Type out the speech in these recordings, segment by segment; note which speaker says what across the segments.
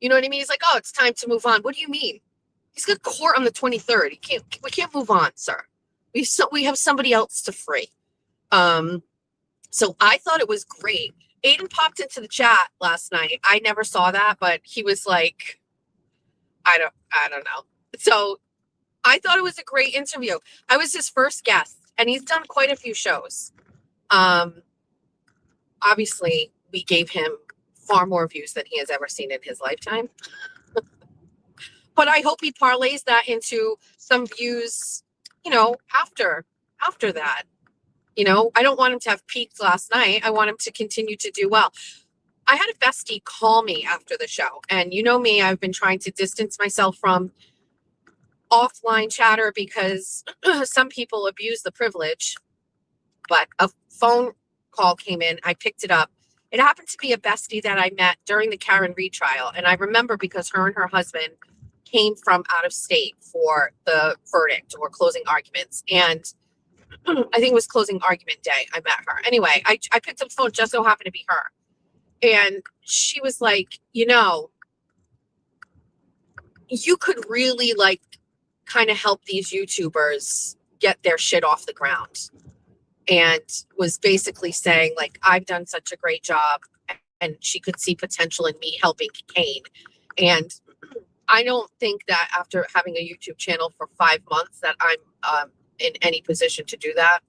Speaker 1: You know what I mean? He's like, oh, it's time to move on. What do you mean? He's got court on the 23rd. We can't move on, sir. We have somebody else to free. So I thought it was great. Aiden popped into the chat last night. I never saw that, but he was like, I don't know. So I thought it was a great interview. I was his first guest, and he's done quite a few shows. Obviously, we gave him far more views than he has ever seen in his lifetime. But I hope he parlays that into some views, after that. I don't want him to have peaked last night. I want him to continue to do well. I had a bestie call me after the show, and you know me, I've been trying to distance myself from offline chatter because some people abuse the privilege. But a phone call came in. I picked it up. It happened to be a bestie that I met during the Karen Read trial. And I remember because her and her husband came from out of state for the verdict or closing arguments. And I think it was closing argument day. I met her. Anyway, I picked up the phone, just so happened to be her. And she was like, you could really kind of help these YouTubers get their shit off the ground. And was basically saying, I've done such a great job, and she could see potential in me helping Kane. And I don't think that after having a YouTube channel for 5 months that I'm in any position to do that.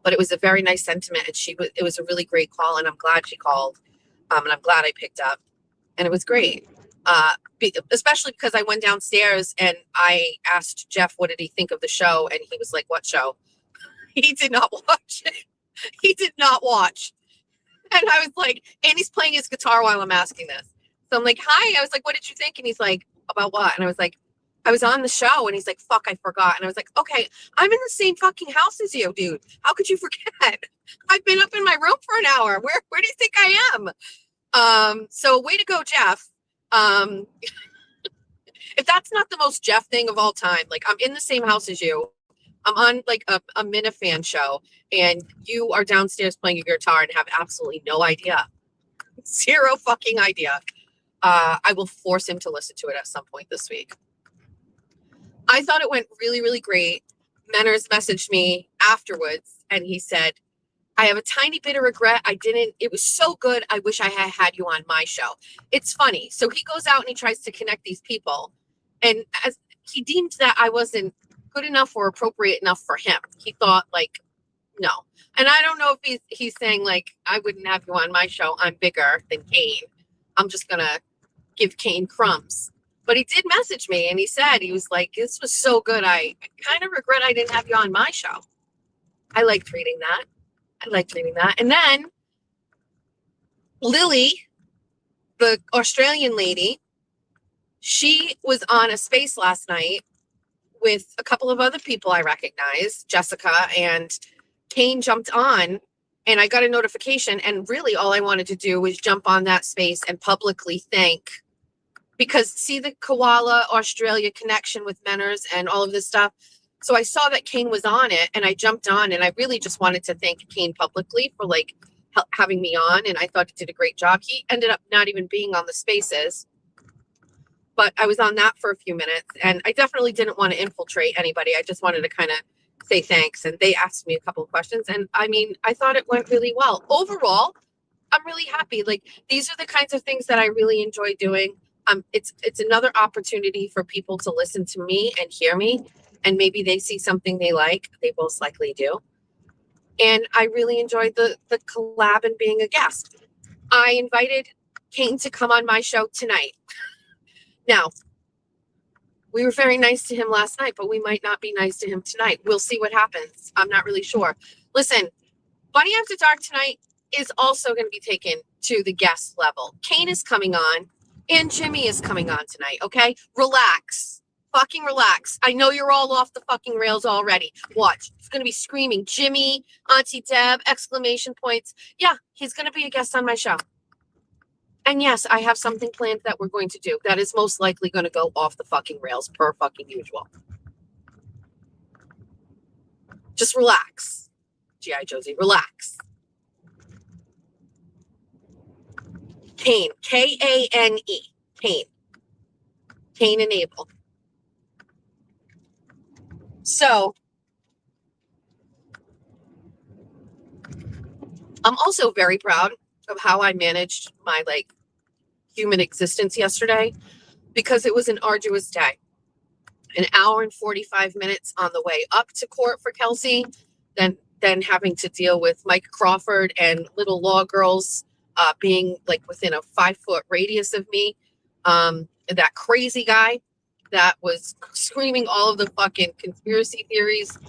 Speaker 1: But it was a very nice sentiment, and it was a really great call, and I'm glad she called. And I'm glad I picked up, and it was great. Especially because I went downstairs and I asked Jeff, what did he think of the show? And he was like, what show? He did not watch it. He did not watch. And I was like, and he's playing his guitar while I'm asking this. So I'm like, hi. I was like, what did you think? And he's like, about what? And I was like, I was on the show. And he's like, fuck, I forgot. And I was like, okay, I'm in the same fucking house as you, dude. How could you forget? I've been up in my room for an hour. Where do you think I am? So way to go, Jeff. If that's not the most Jeff thing of all time, I'm in the same house as you. I'm on a Minifan show, and you are downstairs playing your guitar and have absolutely no idea. Zero fucking idea. I will force him to listen to it at some point this week. I thought it went really, really great. Menners messaged me afterwards, and he said, I have a tiny bit of regret. It was so good. I wish I had you on my show. It's funny. So he goes out and he tries to connect these people, and as he deemed that I wasn't good enough or appropriate enough for him. He thought no. And I don't know if he's saying I wouldn't have you on my show. I'm bigger than Kane. I'm just going to give Kane crumbs. But he did message me, and he said, he was like, this was so good. I kind of regret I didn't have you on my show. I liked reading that. And then Lily, the Australian lady, she was on a space last night with a couple of other people I recognize, Jessica, and Kane jumped on, and I got a notification, and really all I wanted to do was jump on that space and publicly thank, because see the Koala Australia connection with Menners and all of this stuff. So I saw that Kane was on it, and I jumped on, and I really just wanted to thank Kane publicly for having me on, and I thought he did a great job. He ended up not even being on the spaces, but I was on that for a few minutes, and I definitely didn't want to infiltrate anybody. I just wanted to kind of say thanks, and they asked me a couple of questions, and I thought it went really well. Overall, I'm really happy. These are the kinds of things that I really enjoy doing. It's another opportunity for people to listen to me and hear me, and maybe they see something they like. They most likely do. And I really enjoyed the collab and being a guest. I invited Kane to come on my show tonight. Now, we were very nice to him last night, but we might not be nice to him tonight. We'll see what happens. I'm not really sure. Listen, Bunny After Dark tonight is also going to be taken to the guest level. Kane is coming on, and Jimmy is coming on tonight, okay? Relax. Fucking relax. I know you're all off the fucking rails already. Watch. It's going to be screaming, Jimmy, Auntie Deb, exclamation points. Yeah, he's going to be a guest on my show. And yes, I have something planned that we're going to do that is most likely going to go off the fucking rails per fucking usual. Just relax. G.I. Josie, relax. Kane, Kane. Cain and Abel. So I'm also very proud of how I managed my like human existence yesterday, because it was an arduous day. An hour and 45 minutes on the way up to court for Kelsey, then having to deal with Mike Crawford and little law girls being like within a 5-foot radius of me. That crazy guy that was screaming all of the fucking conspiracy theories.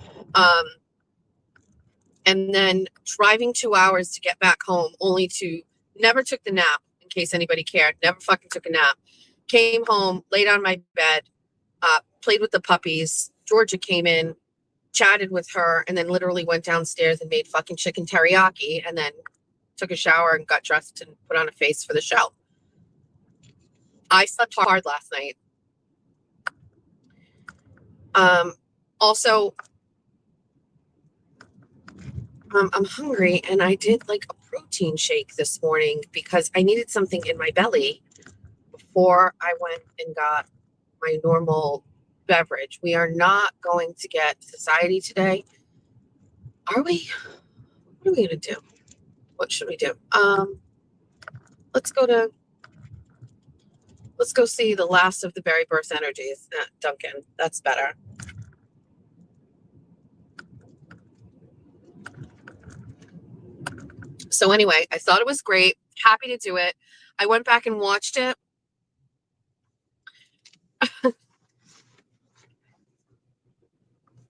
Speaker 1: And then driving 2 hours to get back home, only to never took the nap, in case anybody cared. Never fucking took a nap. Came home, laid on my bed, played with the puppies. Georgia came in, chatted with her, and then literally went downstairs and made fucking chicken teriyaki, and then took a shower and got dressed and put on a face for the show. I slept hard last night. Also, I'm hungry, and I did like a protein shake this morning because I needed something in my belly before I went and got my normal beverage. We are not going to get society today. Are we? What are we going to do? What should we do? Let's go see the last of the Berry Burst Energies at Dunkin'. That's better. So anyway, I thought it was great. Happy to do it. I went back and watched it.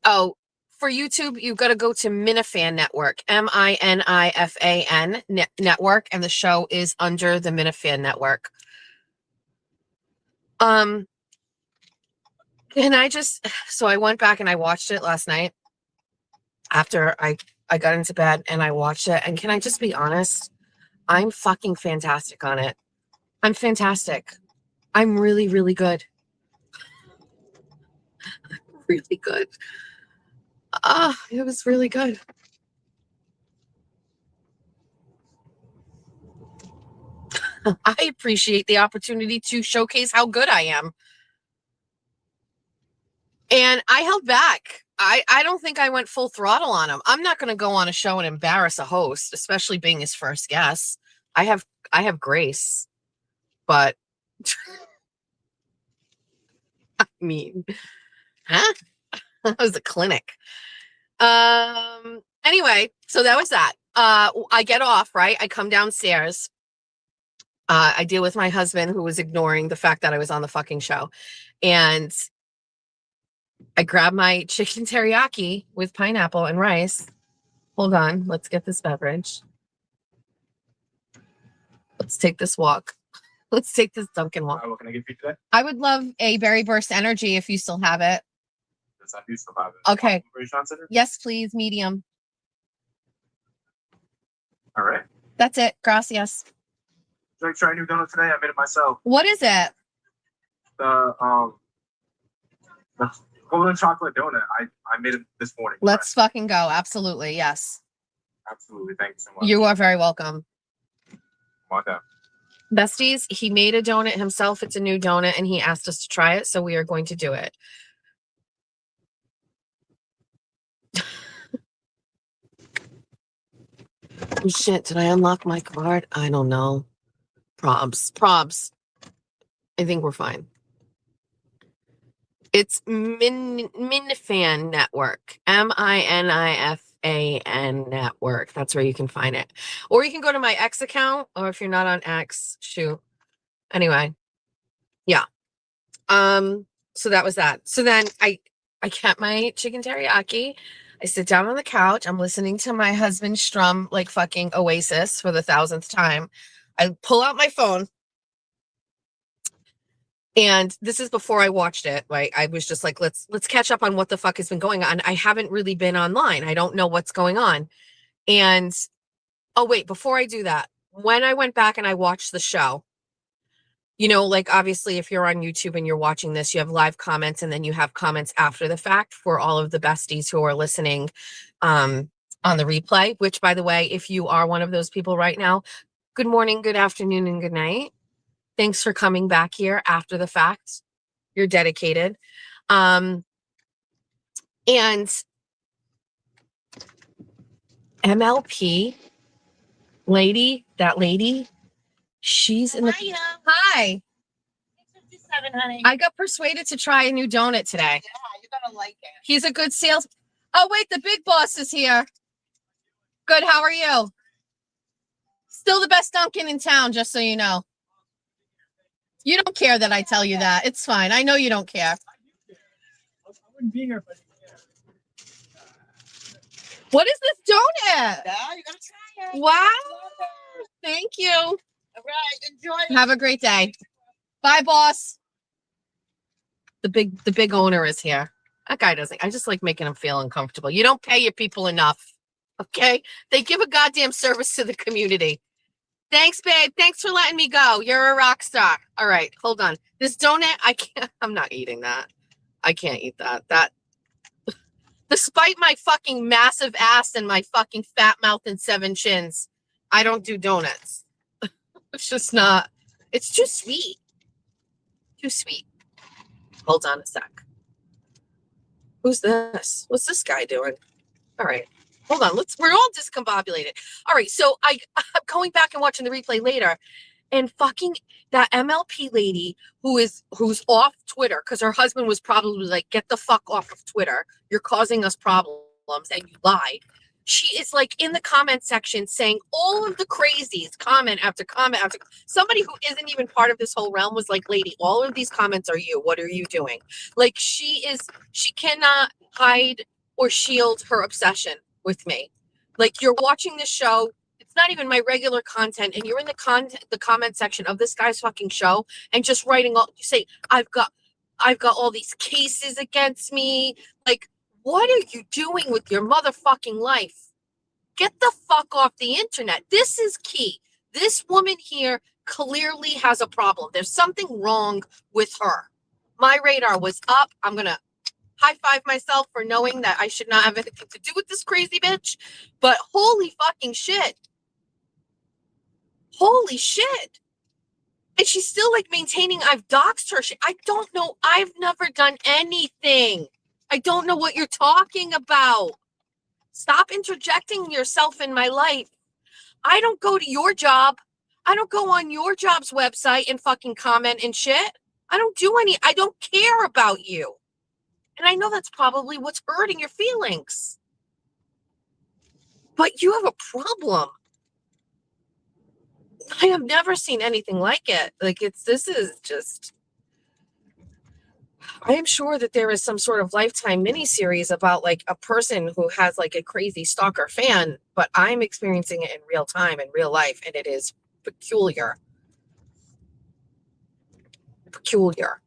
Speaker 1: Oh, for YouTube, you've got to go to Minifan Network, MINIFAN Network, and the show is under the Minifan Network. And so I went back and I watched it last night after I got into bed, and I watched it. And can I just be honest? I'm fucking fantastic on it. I'm fantastic. I'm really, really good. Really good. It was really good. I appreciate the opportunity to showcase how good I am. And I held back. I don't think I went full throttle on him. I'm not going to go on a show and embarrass a host, especially being his first guest. I have grace, but I mean, huh? That was a clinic. Anyway, so that was that. I get off, right? I come downstairs. I deal with my husband, who was ignoring the fact that I was on the fucking show. And I grab my chicken teriyaki with pineapple and rice. Hold on. Let's get this beverage. Let's take this walk. Let's take this Dunkin' walk.
Speaker 2: What can I get for you today?
Speaker 1: I would love a Berry Burst Energy if you still have it.
Speaker 2: Yes, I do still have it.
Speaker 1: Okay.
Speaker 2: Center?
Speaker 1: Yes, please. Medium.
Speaker 2: All right.
Speaker 1: That's it. Gracias.
Speaker 2: Would you like to try a new donut today? I made it myself.
Speaker 1: What is it?
Speaker 2: The golden chocolate donut. I made it this morning.
Speaker 1: Let's fucking go. Absolutely. Yes.
Speaker 2: Absolutely. Thank you so much.
Speaker 1: You are very welcome.
Speaker 2: Come on down.
Speaker 1: Besties, he made a donut himself. It's a new donut, and he asked us to try it, so we are going to do it. Oh, shit. Did I unlock my card? I don't know. Probs. I think we're fine. It's Minifan Network. MINIFAN Network. That's where you can find it. Or you can go to my X account, or if you're not on X, shoot. Anyway. Yeah. So that was that. So then I kept my chicken teriyaki. I sit down on the couch. I'm listening to my husband strum like fucking Oasis for the 1000th time. I pull out my phone. And this is before I watched it, right? I was just like, let's catch up on what the fuck has been going on. I haven't really been online. I don't know what's going on. And oh wait, before I do that, when I went back and I watched the show, you know, like obviously if you're on YouTube and you're watching this, you have live comments, and then you have comments after the fact for all of the besties who are listening on the replay, which by the way, if you are one of those people right now, good morning, good afternoon, and good night. Thanks for coming back here after the fact. You're dedicated. And MLP that lady, she's in the.
Speaker 3: Hiya.
Speaker 1: Hi.
Speaker 3: 57, honey.
Speaker 1: I got persuaded to try a new donut today.
Speaker 3: Yeah, you're gonna like it.
Speaker 1: He's a good sales. Oh, wait, the big boss is here. Good. How are you? Still the best Dunkin' in town, just so you know. You don't care that I tell you that. It's fine. I know you don't care.
Speaker 4: I wouldn't be here, but
Speaker 1: What is this donut?
Speaker 3: Yeah, you gotta try it.
Speaker 1: Wow. Thank you.
Speaker 3: All right, enjoy it.
Speaker 1: Have a great day. Bye, boss. The big owner is here. That guy doesn't. I just like making him feel uncomfortable. You don't pay your people enough. Okay? They give a goddamn service to the community. Thanks, babe. Thanks for letting me go. You're a rock star. All right, hold on. This donut, I'm not eating that. I can't eat that. Despite my fucking massive ass and my fucking fat mouth and 7 chins, I don't do donuts. It's just not, it's too sweet. Too sweet. Hold on a sec. Who's this? What's this guy doing? All right. Hold on. We're all discombobulated. All right. So I'm going back and watching the replay later, and fucking that MLP lady who's off Twitter because her husband was probably like, get the fuck off of Twitter. You're causing us problems and you lied. She is like in the comment section saying all of the crazies, comment after comment after. Somebody who isn't even part of this whole realm was like, lady, all of these comments are you. What are you doing? Like she cannot hide or shield her obsession with me. Like you're watching this show. It's not even my regular content. And you're in the comment section of this guy's fucking show and just writing all, you say, I've got all these cases against me. Like, what are you doing with your motherfucking life? Get the fuck off the internet. This is key. This woman here clearly has a problem. There's something wrong with her. My radar was up. I'm going to high five myself for knowing that I should not have anything to do with this crazy bitch. But holy fucking shit. Holy shit. And she's still like maintaining I've doxed her. I don't know. I've never done anything. I don't know what you're talking about. Stop interjecting yourself in my life. I don't go to your job. I don't go on your job's website and fucking comment and shit. I don't care about you. And I know that's probably what's hurting your feelings. But you have a problem. I have never seen anything like it. Like this is just, I am sure that there is some sort of Lifetime miniseries about like a person who has like a crazy stalker fan, but I'm experiencing it in real time, in real life, and it is peculiar. Peculiar.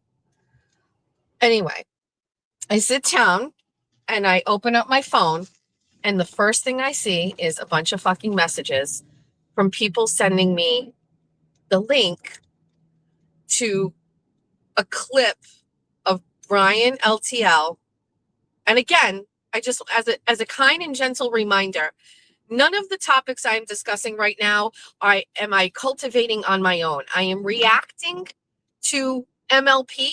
Speaker 1: Anyway, I sit down and I open up my phone, and the first thing I see is a bunch of fucking messages from people sending me the link to a clip of Brian LTL. And again, I just, as a kind and gentle reminder, none of the topics I'm discussing right now am I cultivating on my own. I am reacting to MLP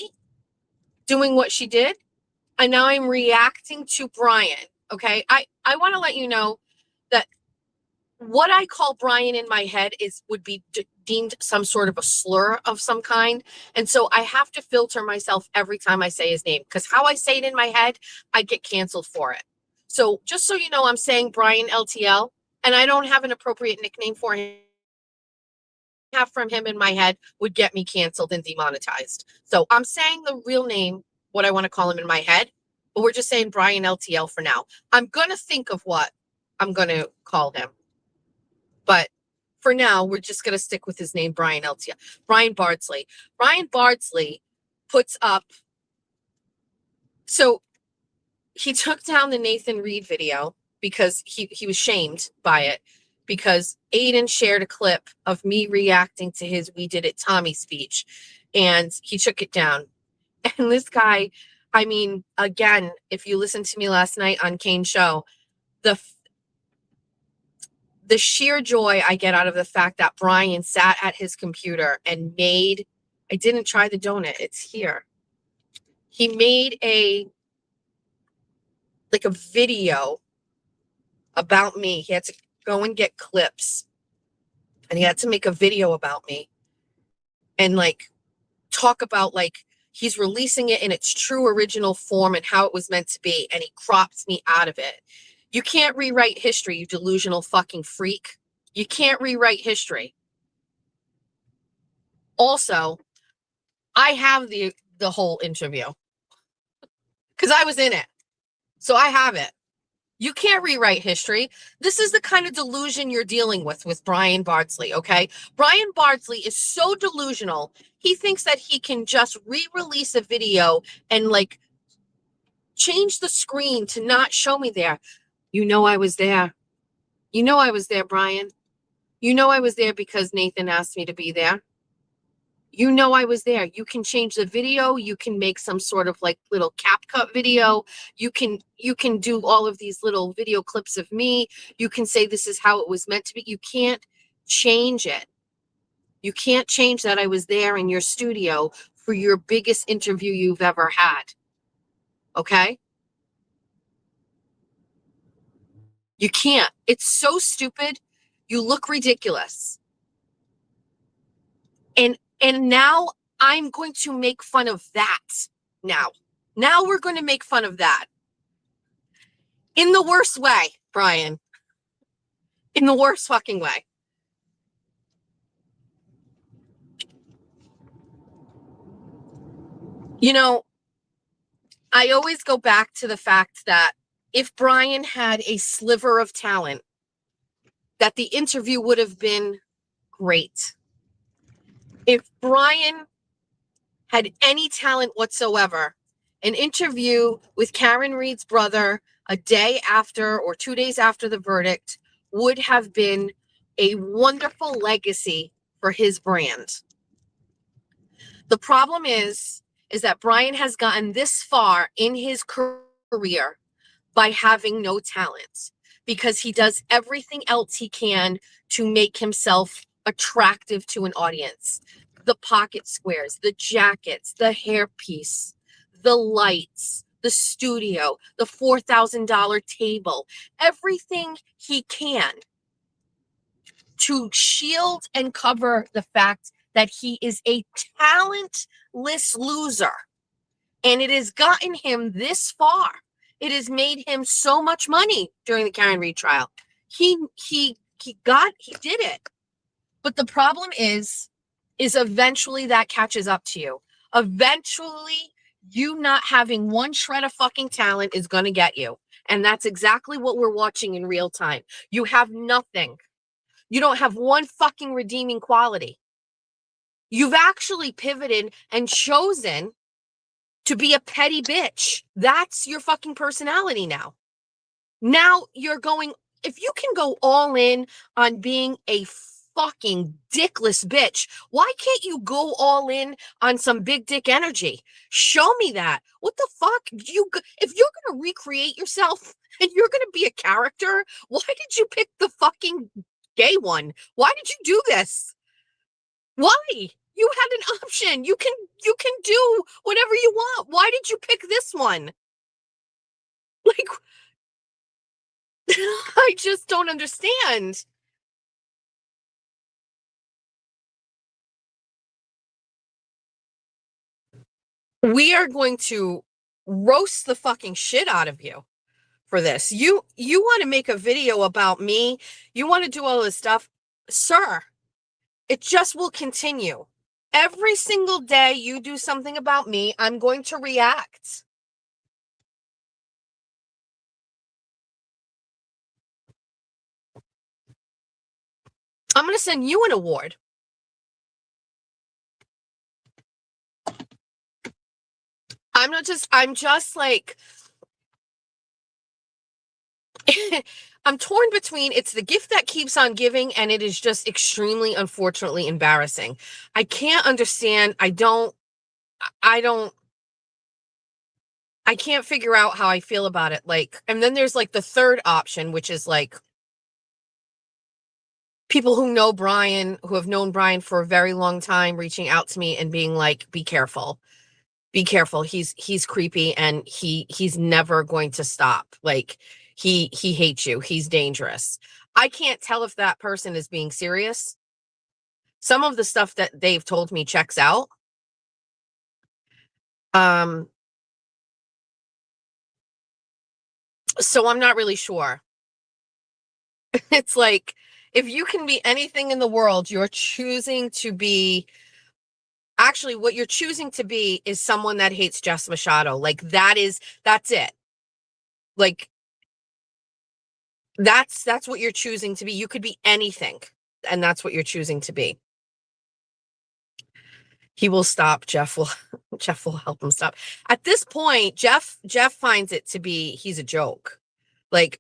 Speaker 1: doing what she did, and now I'm reacting to Brian. Okay, I want to let you know that what I call Brian in my head would be deemed some sort of a slur of some kind. And so I have to filter myself every time I say his name, because how I say it in my head, I get canceled for it. So just so you know, I'm saying Brian LTL, and I don't have an appropriate nickname for him. Have from him in my head would get me canceled and demonetized. So I'm saying the real name, what I want to call him in my head, but we're just saying Brian LTL for now. I'm going to think of what I'm going to call him. But for now, we're just going to stick with his name, Brian LTL. Brian Bardsley. Brian Bardsley puts up. So he took down the Nathan Reed video because he was shamed by it, because Aiden shared a clip of me reacting to his "We Did It, Tommy" speech, and he took it down. And this guy, I mean, again, if you listened to me last night on Kane's show, the sheer joy I get out of the fact that Brian sat at his computer and made, I didn't try the donut, it's here. He made like a video about me. He had to go and get clips and he had to make a video about me and like talk about like he's releasing it in its true original form and how it was meant to be, and he cropped me out of it. You can't rewrite history, you delusional fucking freak. You can't rewrite history. Also, I have the whole interview because I was in it. So I have it. You can't rewrite history. This is the kind of delusion you're dealing with Brian Bardsley, okay? Brian Bardsley is so delusional. He thinks that he can just re-release a video and like change the screen to not show me there. You know I was there. You know I was there, Brian. You know I was there because Nathan asked me to be there. You know I was there. You can change the video. You can make some sort of like little CapCut video. You can do all of these little video clips of me. You can say this is how it was meant to be. You can't change it. You can't change that I was there in your studio for your biggest interview you've ever had. Okay? You can't. It's so stupid. You look ridiculous. And now I'm going to make fun of that. Now we're going to make fun of that. In the worst way, Brian. In the worst fucking way. You know, I always go back to the fact that if Brian had a sliver of talent, that the interview would have been great. If Brian had any talent whatsoever, an interview with Karen Reed's brother a day after or 2 days after the verdict would have been a wonderful legacy for his brand. The problem is that Brian has gotten this far in his career by having no talent because he does everything else he can to make himself attractive to an audience. The pocket squares, the jackets, the hairpiece, the lights, the studio, the $4,000 table, everything he can to shield and cover the fact that he is a talentless loser. And it has gotten him this far. It has made him so much money during the Karen Reed trial. He did it. But the problem is eventually that catches up to you. Eventually, you not having one shred of fucking talent is going to get you. And that's exactly what we're watching in real time. You have nothing. You don't have one fucking redeeming quality. You've actually pivoted and chosen to be a petty bitch. That's your fucking personality now. Now you're going, if you can go all in on being a fucking dickless bitch, why can't you go all in on some big dick energy? Show me that. What the fuck? If you're going to recreate yourself and you're going to be a character, why did you pick the fucking gay one? Why did you do this? Why? You had an option. You can do whatever you want. Why did you pick this one? Like, I just don't understand. We are going to roast the fucking shit out of you for this. You want to make a video about me. You want to do all this stuff. Sir, it just will continue. Every single day you do something about me, I'm going to react. I'm going to send you an award. I'm just like, I'm torn between it's the gift that keeps on giving and it is just extremely, unfortunately embarrassing. I can't understand. I can't figure out how I feel about it. Like, and then there's like the third option, which is like, people who know Brian, who have known Brian for a very long time, reaching out to me and being like, be careful. Be careful. He's creepy and he's never going to stop. Like he hates you. He's dangerous. I can't tell if that person is being serious. Some of the stuff that they've told me checks out. So I'm not really sure. It's like, if you can be anything in the world, you're choosing to be, actually what you're choosing to be is someone that hates Jess Machado. Like that's it. Like that's what you're choosing to be. You could be anything, and that's what you're choosing to be. He will stop. Jeff will help him stop. At this point, Jeff finds it to be, he's a joke. Like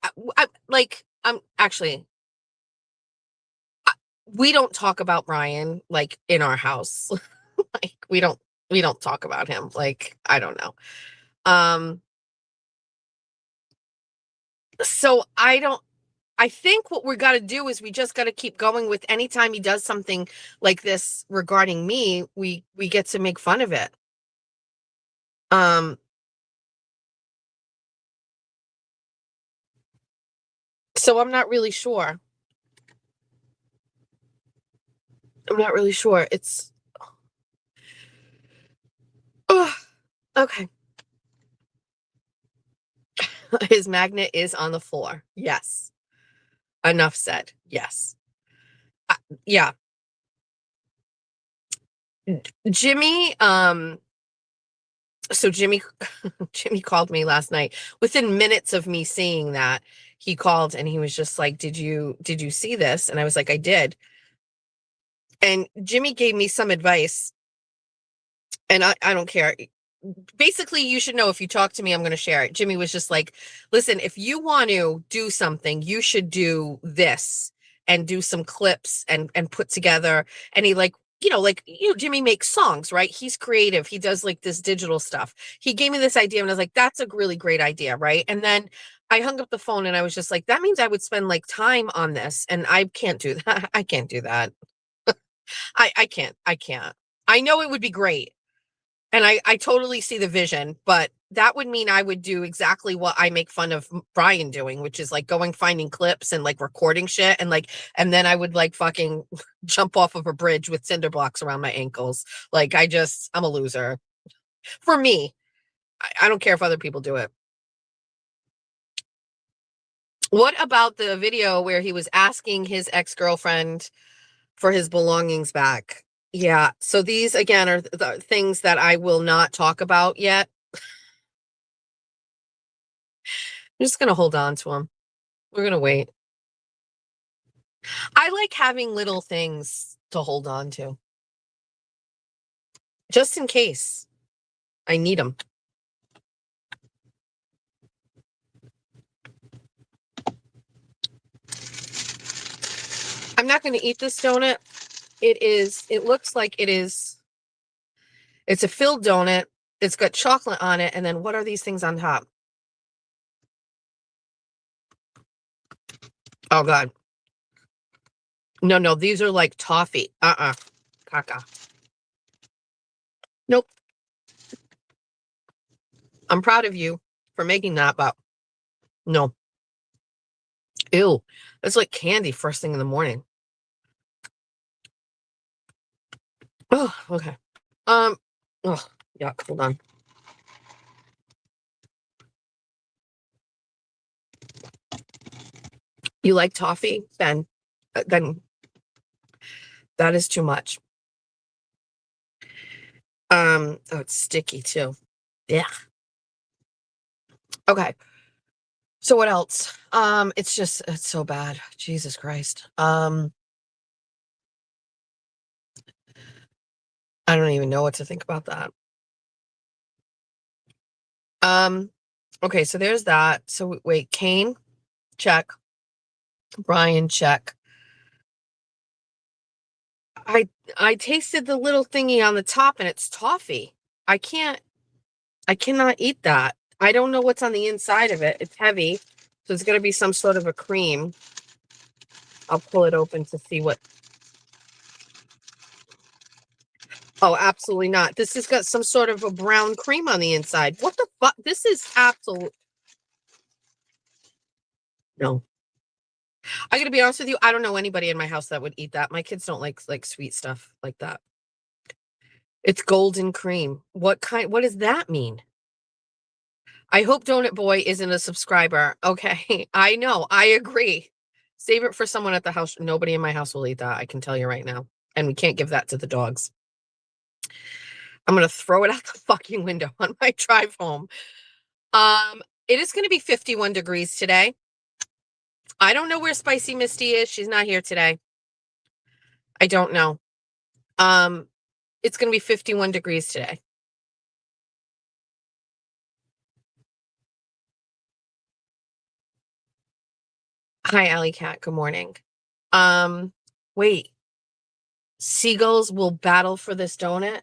Speaker 1: I'm actually, we don't talk about Brian like in our house. Like we don't talk about him. Like, I don't know. So I think what we got to do is we just got to keep going with, anytime he does something like this regarding me, we get to make fun of it. So I'm not really sure. It's, oh, okay. His magnet is on the floor. Yes. Enough said. Yes. Yeah. Jimmy, so Jimmy called me last night. Within minutes of me seeing that, he called and he was just like, did you see this? And I was like, I did. And Jimmy gave me some advice, and I don't care. Basically, you should know, if you talk to me, I'm going to share it. Jimmy was just like, listen, if you want to do something, you should do this and do some clips and put together. And he like, Jimmy makes songs, right? He's creative. He does like this digital stuff. He gave me this idea and I was like, that's a really great idea. Right. And then I hung up the phone and I was just like, that means I would spend like time on this. And I can't do that. I can't do that. I can't. I know it would be great. And I totally see the vision, but that would mean I would do exactly what I make fun of Brian doing, which is like finding clips and like recording shit. And then I would like fucking jump off of a bridge with cinder blocks around my ankles. Like I'm a loser. For me, I don't care if other people do it. What about the video where he was asking his ex-girlfriend for his belongings back? Yeah. So these again are the things that I will not talk about yet. I'm just going to hold on to them. We're going to wait. I like having little things to hold on to, just in case I need them. I'm not going to eat this donut. It looks like it's a filled donut. It's got chocolate on it. And then what are these things on top? Oh God. No, these are like toffee. Caca. Nope. I'm proud of you for making that, but no. Ew. It's like candy first thing in the morning. Oh, okay. Oh, yeah, hold on. You like toffee? Then that is too much. Oh, it's sticky too. Yeah. Okay. So what else? It's so bad. Jesus Christ. I don't even know what to think about that. Okay, so there's that. So wait, Kane, check. Brian, check. I tasted the little thingy on the top and it's toffee. I cannot eat that. I don't know what's on the inside of it. It's heavy. So it's going to be some sort of a cream. I'll pull it open to see what. Oh, absolutely not. This has got some sort of a brown cream on the inside. What the fuck? This is absolute. No. I gotta be honest with you. I don't know anybody in my house that would eat that. My kids don't like sweet stuff like that. It's golden cream. What does that mean? I hope Donut Boy isn't a subscriber. Okay. I know. I agree. Save it for someone at the house. Nobody in my house will eat that. I can tell you right now. And we can't give that to the dogs. I'm going to throw it out the fucking window on my drive home. It is going to be 51 degrees today. I don't know where Spicy Misty is. She's not here today. I don't know. It's going to be 51 degrees today. Hi, Alley Cat. Good morning. Wait. Seagulls will battle for this donut.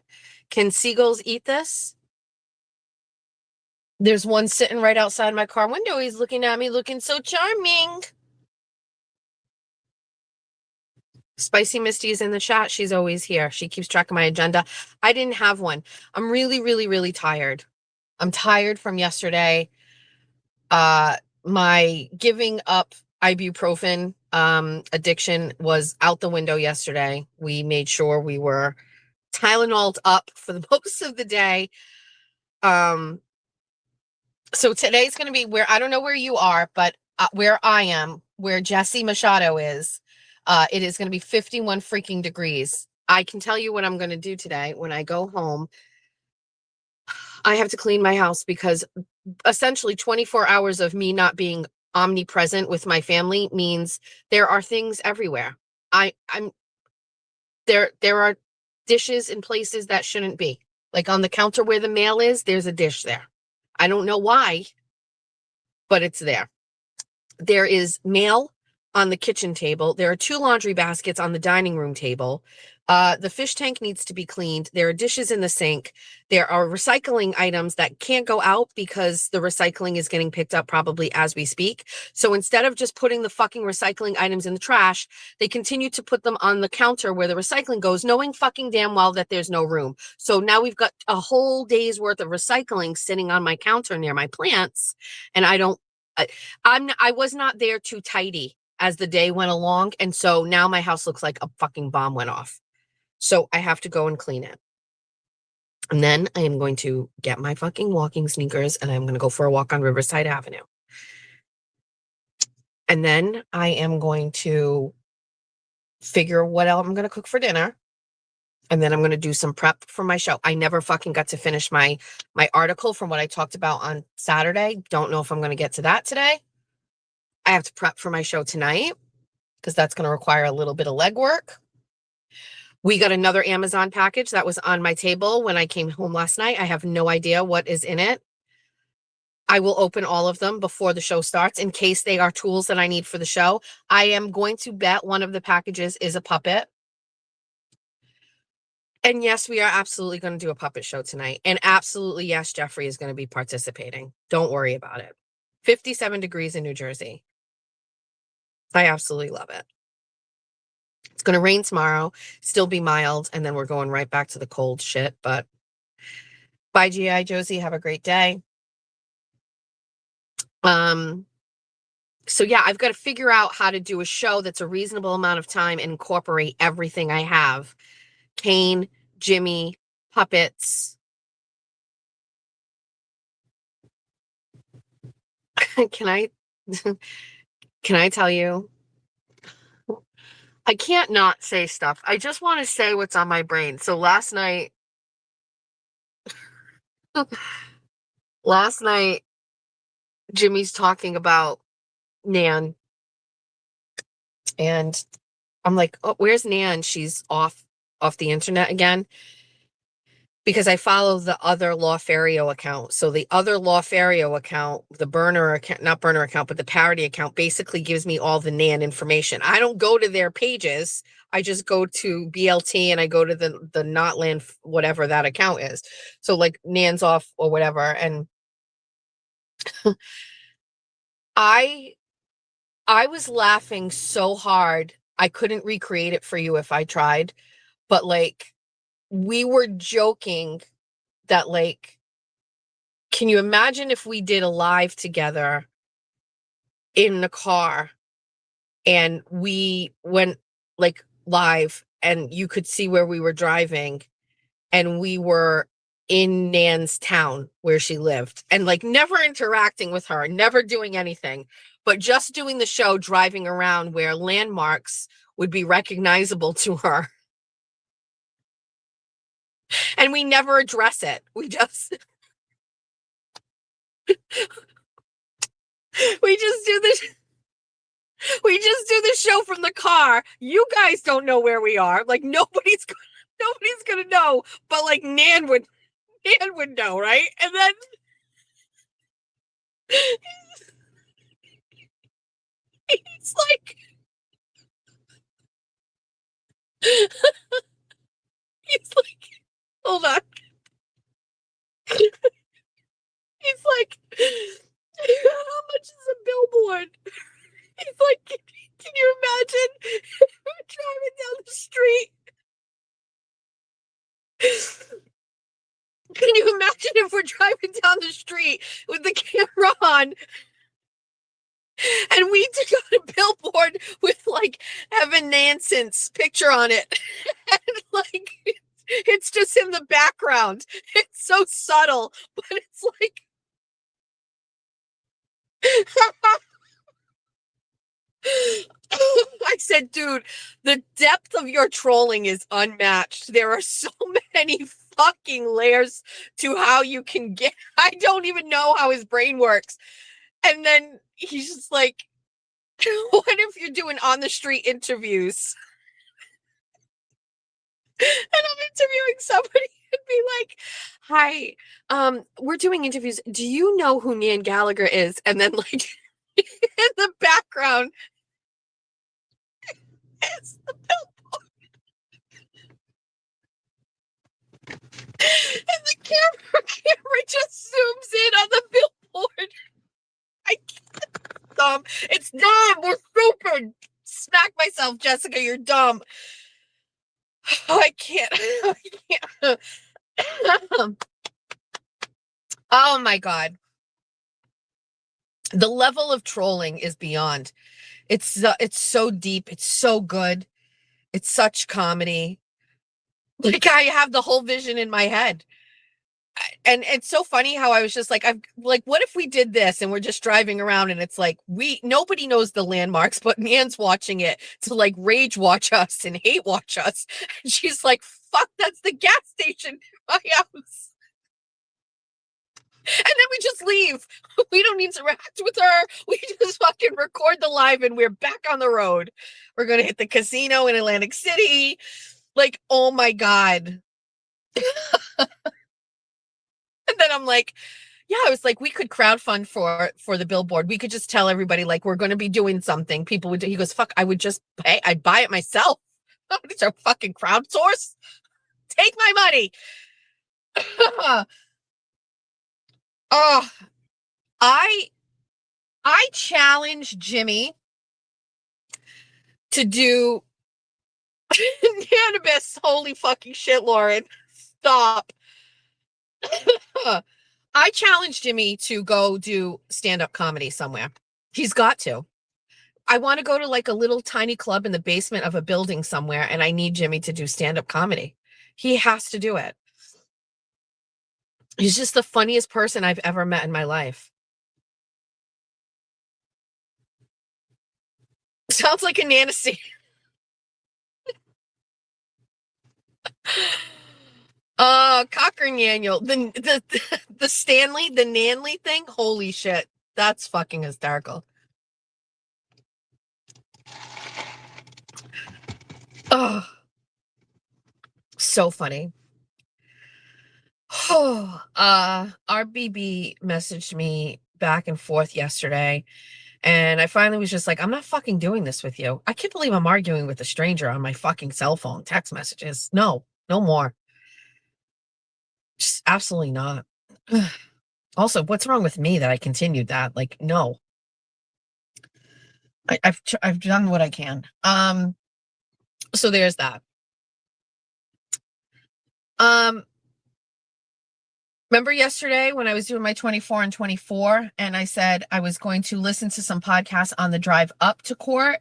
Speaker 1: Can seagulls eat this? There's one sitting right outside my car window. He's looking at me, looking so charming. Spicy Misty is in the chat. She's always here. She keeps track of my agenda. I didn't have one. I'm really, really, really tired. I'm tired from yesterday. My giving up ibuprofen addiction was out the window yesterday. We made sure we were Tylenol'd up for the most of the day. So today's going to be where, I don't know where you are, but where I am, where Jesse Machado is, it is going to be 51 freaking degrees. I can tell you what I'm going to do today. When I go home, I have to clean my house because essentially 24 hours of me not being omnipresent with my family means there are things everywhere. There are dishes in places that shouldn't be. Like on the counter where the mail is, there's a dish there. I don't know why, but it's there. There is mail on the kitchen table. There are 2 laundry baskets on the dining room table. The fish tank needs to be cleaned. There are dishes in the sink. There are recycling items that can't go out because the recycling is getting picked up probably as we speak. So instead of just putting the fucking recycling items in the trash, they continue to put them on the counter where the recycling goes, knowing fucking damn well that there's no room. So now we've got a whole day's worth of recycling sitting on my counter near my plants. And I was not there too tidy as the day went along. And so now my house looks like a fucking bomb went off. So I have to go and clean it. And then I am going to get my fucking walking sneakers and I'm going to go for a walk on Riverside Avenue. And then I am going to figure what else I'm going to cook for dinner. And then I'm going to do some prep for my show. I never fucking got to finish my article from what I talked about on Saturday. Don't know if I'm going to get to that today. I have to prep for my show tonight because that's going to require a little bit of legwork. We got another Amazon package that was on my table when I came home last night. I have no idea what is in it. I will open all of them before the show starts in case they are tools that I need for the show. I am going to bet one of the packages is a puppet. And yes, we are absolutely going to do a puppet show tonight. And absolutely, yes, Jeffrey is going to be participating. Don't worry about it. 57 degrees in New Jersey. I absolutely love it. It's going to rain tomorrow, still be mild, and then we're going right back to the cold shit. But bye, G.I. Josie. Have a great day. So yeah, I've got to figure out how to do a show that's a reasonable amount of time and incorporate everything I have. Kane, Jimmy, puppets. Can I tell you? I can't not say stuff. I just want to say what's on my brain. So last night, Jimmy's talking about Nan. And I'm like, oh, where's Nan? She's off the internet again. Because I follow the other Lawfario account. So the other Lawfario account, the burner account, not burner account, but the parody account basically gives me all the Nan information. I don't go to their pages. I just go to BLT and I go to the Notland, whatever that account is. So like Nan's off or whatever. And I I was laughing so hard. I couldn't recreate it for you if I tried, but like we were joking that like, can you imagine if we did a live together in the car and we went like live and you could see where we were driving and we were in Nan's town where she lived and like never interacting with her, never doing anything, but just doing the show, driving around where landmarks would be recognizable to her. And we never address it. We just we just do this. We just do the show from the car. You guys don't know where we are. Like nobody's gonna know, but like Nan would know, right? And then he's like hold on. He's like, how much is a billboard? He's like, can you imagine driving down the street? Can you imagine if we're driving down the street with the camera on and we took out a billboard with like Evan Nansen's picture on it? And like it's just in the background. It's so subtle, but it's like I said, dude, the depth of your trolling is unmatched. There are so many fucking layers to how you can get. I don't even know how his brain works. And then he's just like, what if you're doing on the street interviews? And I'm interviewing somebody and be like, hi, we're doing interviews. Do you know who Nan Gallagher is? And then like in the background, it's the billboard. And the camera just zooms in on the billboard. I can't. Dumb. It's dumb. We're stupid. Smack myself, Jessica. You're dumb. I can't. I can't. Oh my God. The level of trolling is beyond. It's so deep. It's so good. It's such comedy. Like I have the whole vision in my head. And it's so funny how I was just like, what if we did this and we're just driving around and it's like nobody knows the landmarks, but Nan's watching it to like rage watch us and hate watch us. And she's like, fuck, that's the gas station in my house. And then we just leave. We don't interact with her. We just fucking record the live and we're back on the road. We're going to hit the casino in Atlantic City. Like, oh my God. And then I'm like, yeah, I was like, we could crowdfund for the billboard. We could just tell everybody like we're going to be doing something. People would. He goes, fuck, I would just pay. I'd buy it myself. It's a fucking crowdsource. Take my money. Oh, I challenge Jimmy to do cannabis. Holy fucking shit, Lauren. Stop. I challenge Jimmy to go do stand-up comedy somewhere. He's got to. I want to go to like a little tiny club in the basement of a building somewhere, and I need Jimmy to do stand-up comedy. He has to do it. He's just the funniest person I've ever met in my life. Sounds like a nancy. Cocker Naniel, the Stanley, the Nanley thing. Holy shit, that's fucking hysterical. Oh, so funny. Oh, RBB messaged me back and forth yesterday, and I finally was just like, I'm not fucking doing this with you. I can't believe I'm arguing with a stranger on my fucking cell phone, text messages. No more. Just absolutely not. Also, what's wrong with me that I continued that? Like, no. I've done what I can. So there's that. Remember yesterday when I was doing my 24 and 24 and I said I was going to listen to some podcasts on the drive up to court,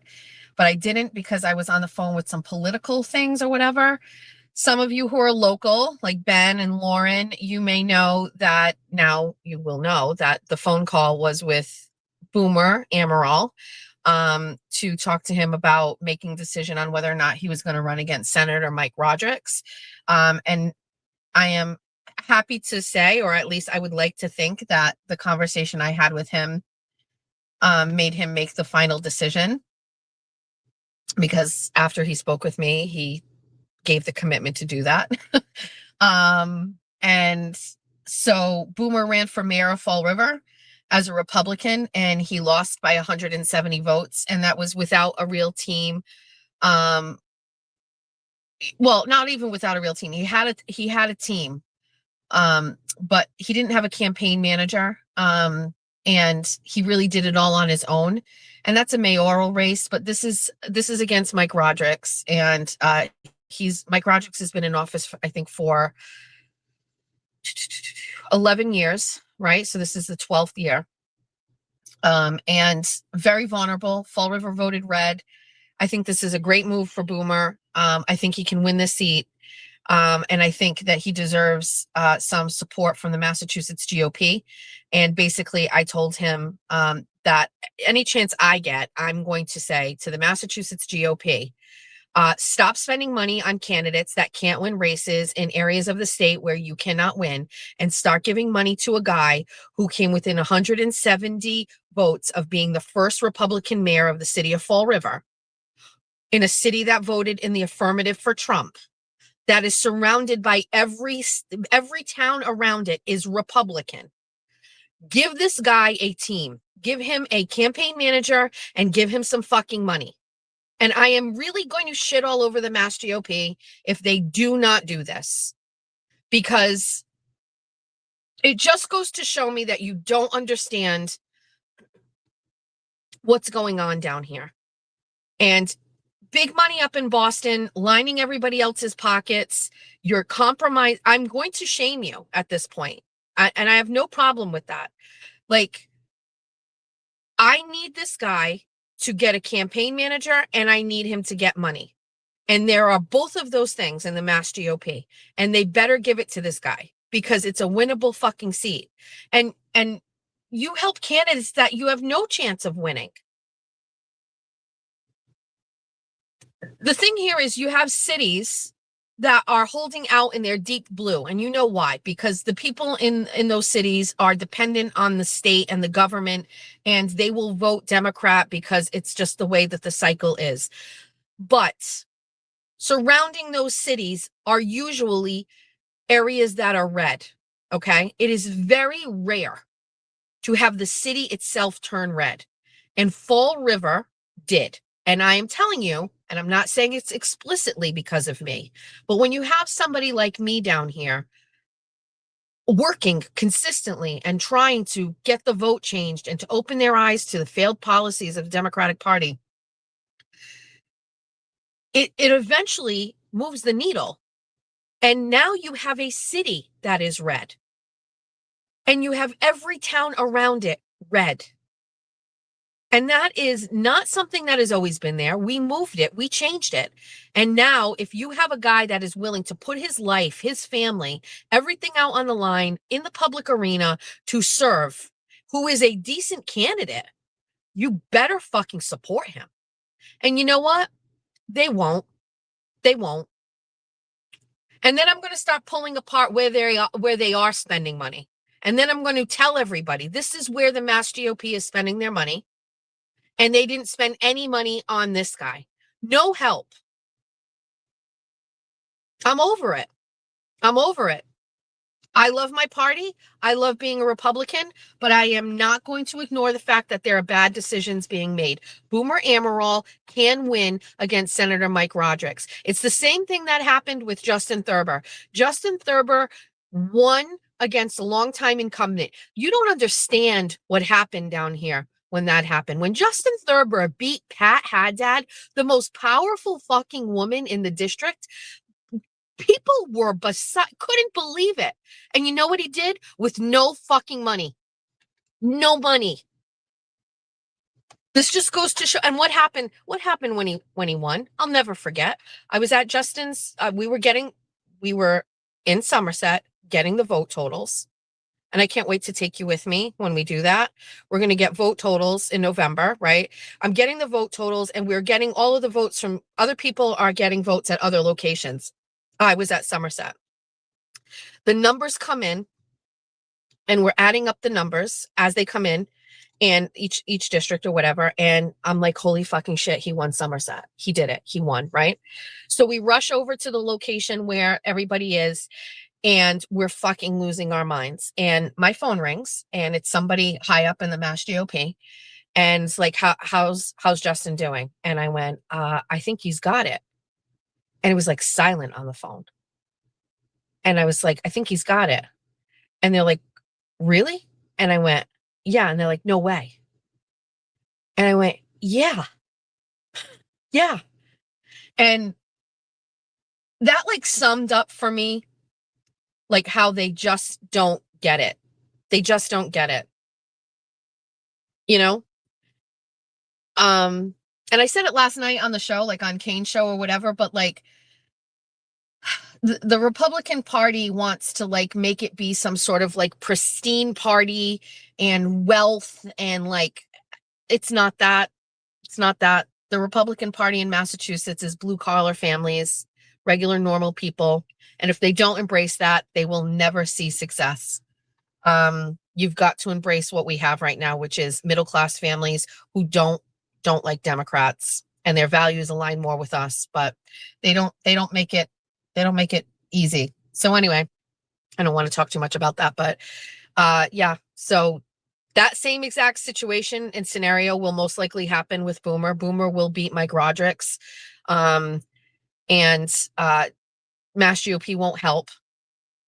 Speaker 1: but I didn't because I was on the phone with some political things or whatever. Some of you who are local, like Ben and Lauren, you may know that now you will know that the phone call was with Boomer Amaral to talk to him about making a decision on whether or not he was going to run against Senator Mike Rodrigues. And I am happy to say, or at least I would like to think that the conversation I had with him made him make the final decision, because after he spoke with me, he gave the commitment to do that. And so Boomer ran for mayor of Fall River as a Republican, and he lost by 170 votes, and that was without a real team. Well, not even without a real team. He had a team, but he didn't have a campaign manager, and he really did it all on his own. And that's a mayoral race, but this is against Mike Rodrigues, and Mike Rodrigues has been in office for, I think, for 11 years, right? So this is the 12th year. And very vulnerable. Fall River voted red. I think this is a great move for Boomer. I think he can win this seat. And I think that he deserves some support from the Massachusetts GOP. And basically, I told him that any chance I get, I'm going to say to the Massachusetts GOP, stop spending money on candidates that can't win races in areas of the state where you cannot win, and start giving money to a guy who came within 170 votes of being the first Republican mayor of the city of Fall River, in a city that voted in the affirmative for Trump, that is surrounded by every town around it is Republican. Give this guy a team, give him a campaign manager, and give him some fucking money. And I am really going to shit all over the Mass GOP if they do not do this, because it just goes to show me that you don't understand what's going on down here. And big money up in Boston, lining everybody else's pockets. You're compromised. I'm going to shame you at this point. And I have no problem with that. Like, I need this guy to get a campaign manager, and I need him to get money. And there are both of those things in the Mass GOP, and they better give it to this guy, because it's a winnable fucking seat. And you help candidates that you have no chance of winning. The thing here is you have cities that are holding out in their deep blue, and you know why? Because the people in those cities are dependent on the state and the government, and they will vote Democrat because it's just the way that the cycle is. But surrounding those cities are usually areas that are red, okay? It is very rare to have the city itself turn red, and Fall River did. And I am telling you, and I'm not saying it's explicitly because of me, but when you have somebody like me down here working consistently and trying to get the vote changed and to open their eyes to the failed policies of the Democratic Party, it eventually moves the needle. And now you have a city that is red, and you have every town around it red. And that is not something that has always been there. We moved it. We changed it. And now if you have a guy that is willing to put his life, his family, everything out on the line in the public arena to serve, who is a decent candidate, you better fucking support him. And you know what? They won't. They won't. And then I'm going to start pulling apart where they are spending money. And then I'm going to tell everybody, this is where the Mass GOP is spending their money. And they didn't spend any money on this guy. No help. I'm over it. I'm over it. I love my party. I love being a Republican, but I am not going to ignore the fact that there are bad decisions being made. Boomer Amaral can win against Senator Mike Rodrigues. It's the same thing that happened with Justin Thurber. Justin Thurber won against a longtime incumbent. You don't understand what happened down here when that happened. When Justin Thurber beat Pat Haddad, the most powerful fucking woman in the district, people were couldn't believe it. And you know what he did? With no fucking money. No money. This just goes to show. And what happened when he won? I'll never forget. I was at Justin's, we were in Somerset getting the vote totals. And I can't wait to take you with me when we do that. We're going to get vote totals in November, right? I'm getting the vote totals, and we're getting all of the votes from other people are getting votes at other locations. I was at Somerset. The numbers come in, and we're adding up the numbers as they come in, and each district or whatever. And I'm like, holy fucking shit, he won Somerset. He did it. He won, right? So we rush over to the location where everybody is, and we're fucking losing our minds. And my phone rings, and it's somebody high up in the Mass GOP. And it's like, how's Justin doing? And I went, I think he's got it. And it was like silent on the phone. And I was like, I think he's got it. And they're like, really? And I went, yeah. And they're like, no way. And I went, yeah. Yeah. And that like summed up for me like how they just don't get it. They just don't get it. You know? And I said it last night on the show, like on Kane's show or whatever, but like the Republican Party wants to like make it be some sort of like pristine party and wealth, and like it's not that. It's not that. The Republican Party in Massachusetts is blue collar families, regular normal people. And if they don't embrace that, they will never see success. You've got to embrace what we have right now, which is middle class families who don't like Democrats, and their values align more with us, but they don't make it easy. So anyway, I don't want to talk too much about that, but yeah. So that same exact situation and scenario will most likely happen with Boomer. Boomer will beat Mike Rodrigues. And Mass GOP won't help.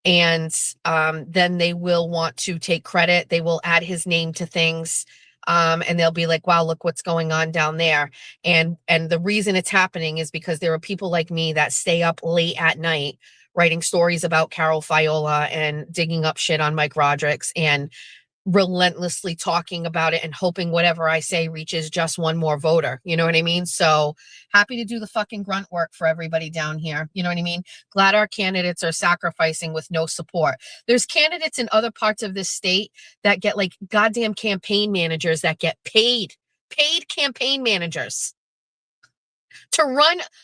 Speaker 1: And then they will want to take credit. They will add his name to things. And they'll be like, wow, look what's going on down there. And the reason it's happening is because there are people like me that stay up late at night writing stories about Carol Fiola and digging up shit on Mike Rodrigues and relentlessly talking about it and hoping whatever I say reaches just one more voter. You know what I mean? So happy to do the fucking grunt work for everybody down here. You know what I mean? Glad our candidates are sacrificing with no support. There's candidates in other parts of this state that get like goddamn campaign managers that get paid campaign managers to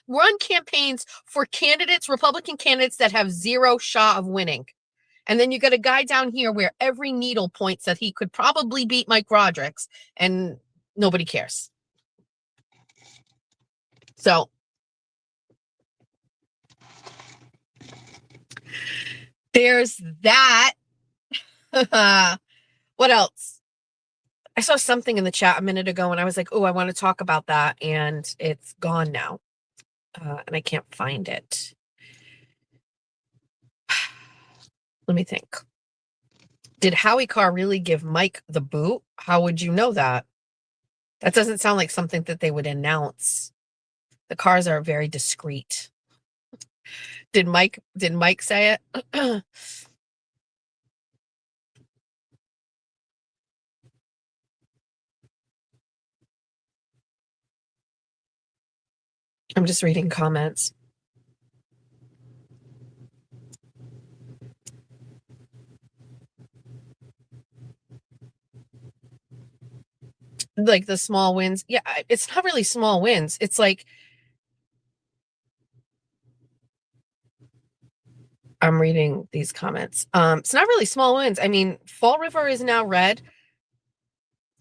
Speaker 1: run campaigns for candidates, Republican candidates that have zero shot of winning. And then you got a guy down here where every needle points that he could probably beat Mike Rodrigues, and nobody cares. So there's that. What else? I saw something in the chat a minute ago and I was like, oh, I want to talk about that. And it's gone now. And I can't find it. Let me think. Did Howie Carr really give Mike the boot? How would you know that? That doesn't sound like something that they would announce. The Carrs are very discreet. Did Mike say it? I'm just reading comments. Like the small wins. Yeah, it's not really small wins. It's like, I'm reading these comments. It's not really small wins. I mean, Fall River is now red.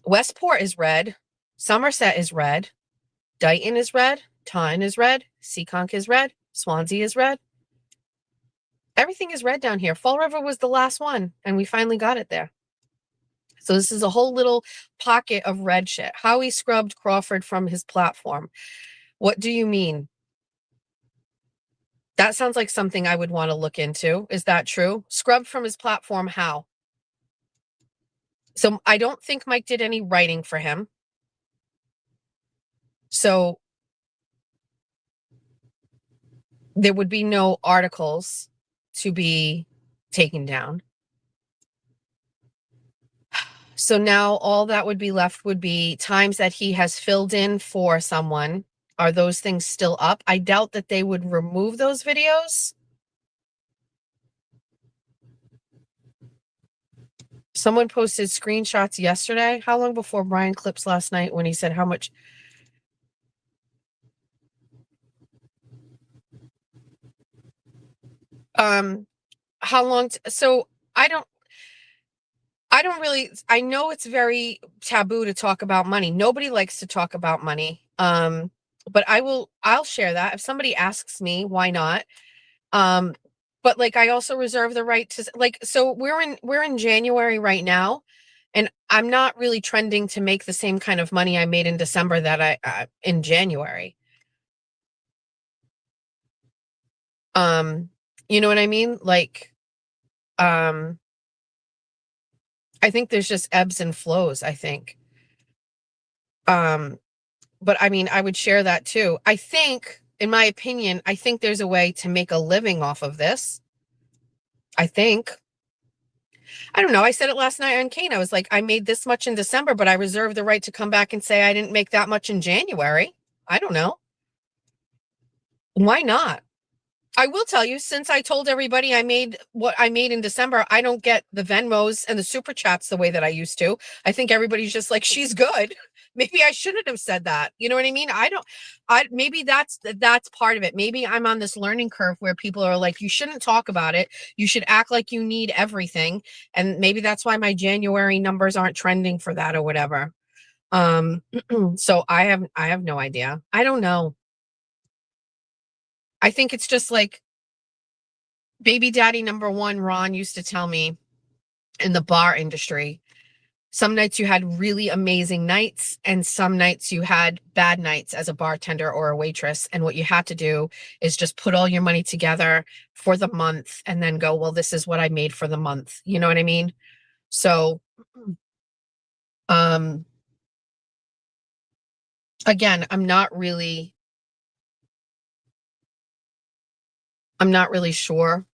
Speaker 1: Westport is red. Somerset is red. Dighton is red. Taunton is red. Seekonk is red. Swansea is red. Everything is red down here. Fall River was the last one, and we finally got it there. So this is a whole little pocket of red shit. Howie scrubbed Crawford from his platform. What do you mean? That sounds like something I would want to look into. Is that true? Scrubbed from his platform, how? So I don't think Mike did any writing for him. So there would be no articles to be taken down. So now all that would be left would be times that he has filled in for someone. Are those things still up? I doubt that they would remove those videos. Someone posted screenshots yesterday. How long before Brian Clips last night when he said how much? How long? So I don't really, I know it's very taboo to talk about money. Nobody likes to talk about money. But I'll share that. If somebody asks me, why not? But like, I also reserve the right to like, so we're in January right now, and I'm not really trending to make the same kind of money I made in December that I in January. You know what I mean? Like, I think there's just ebbs and flows, I think. But I mean, I would share that too. I think, in my opinion, I think there's a way to make a living off of this. I think. I don't know. I said it last night on Kane. I was like, I made this much in December, but I reserve the right to come back and say I didn't make that much in January. I don't know. Why not? I will tell you, since I told everybody I made what I made in December, I don't get the Venmos and the super chats the way that I used to. I think everybody's just like, she's good. Maybe I shouldn't have said that. You know what I mean? Maybe that's part of it. Maybe I'm on this learning curve where people are like, you shouldn't talk about it. You should act like you need everything. And maybe that's why my January numbers aren't trending for that or whatever. So I have no idea. I don't know. I think it's just like baby daddy number one, Ron used to tell me in the bar industry, some nights you had really amazing nights and some nights you had bad nights as a bartender or a waitress. And what you had to do is just put all your money together for the month and then go, well, this is what I made for the month. You know what I mean? So, again, I'm not really sure.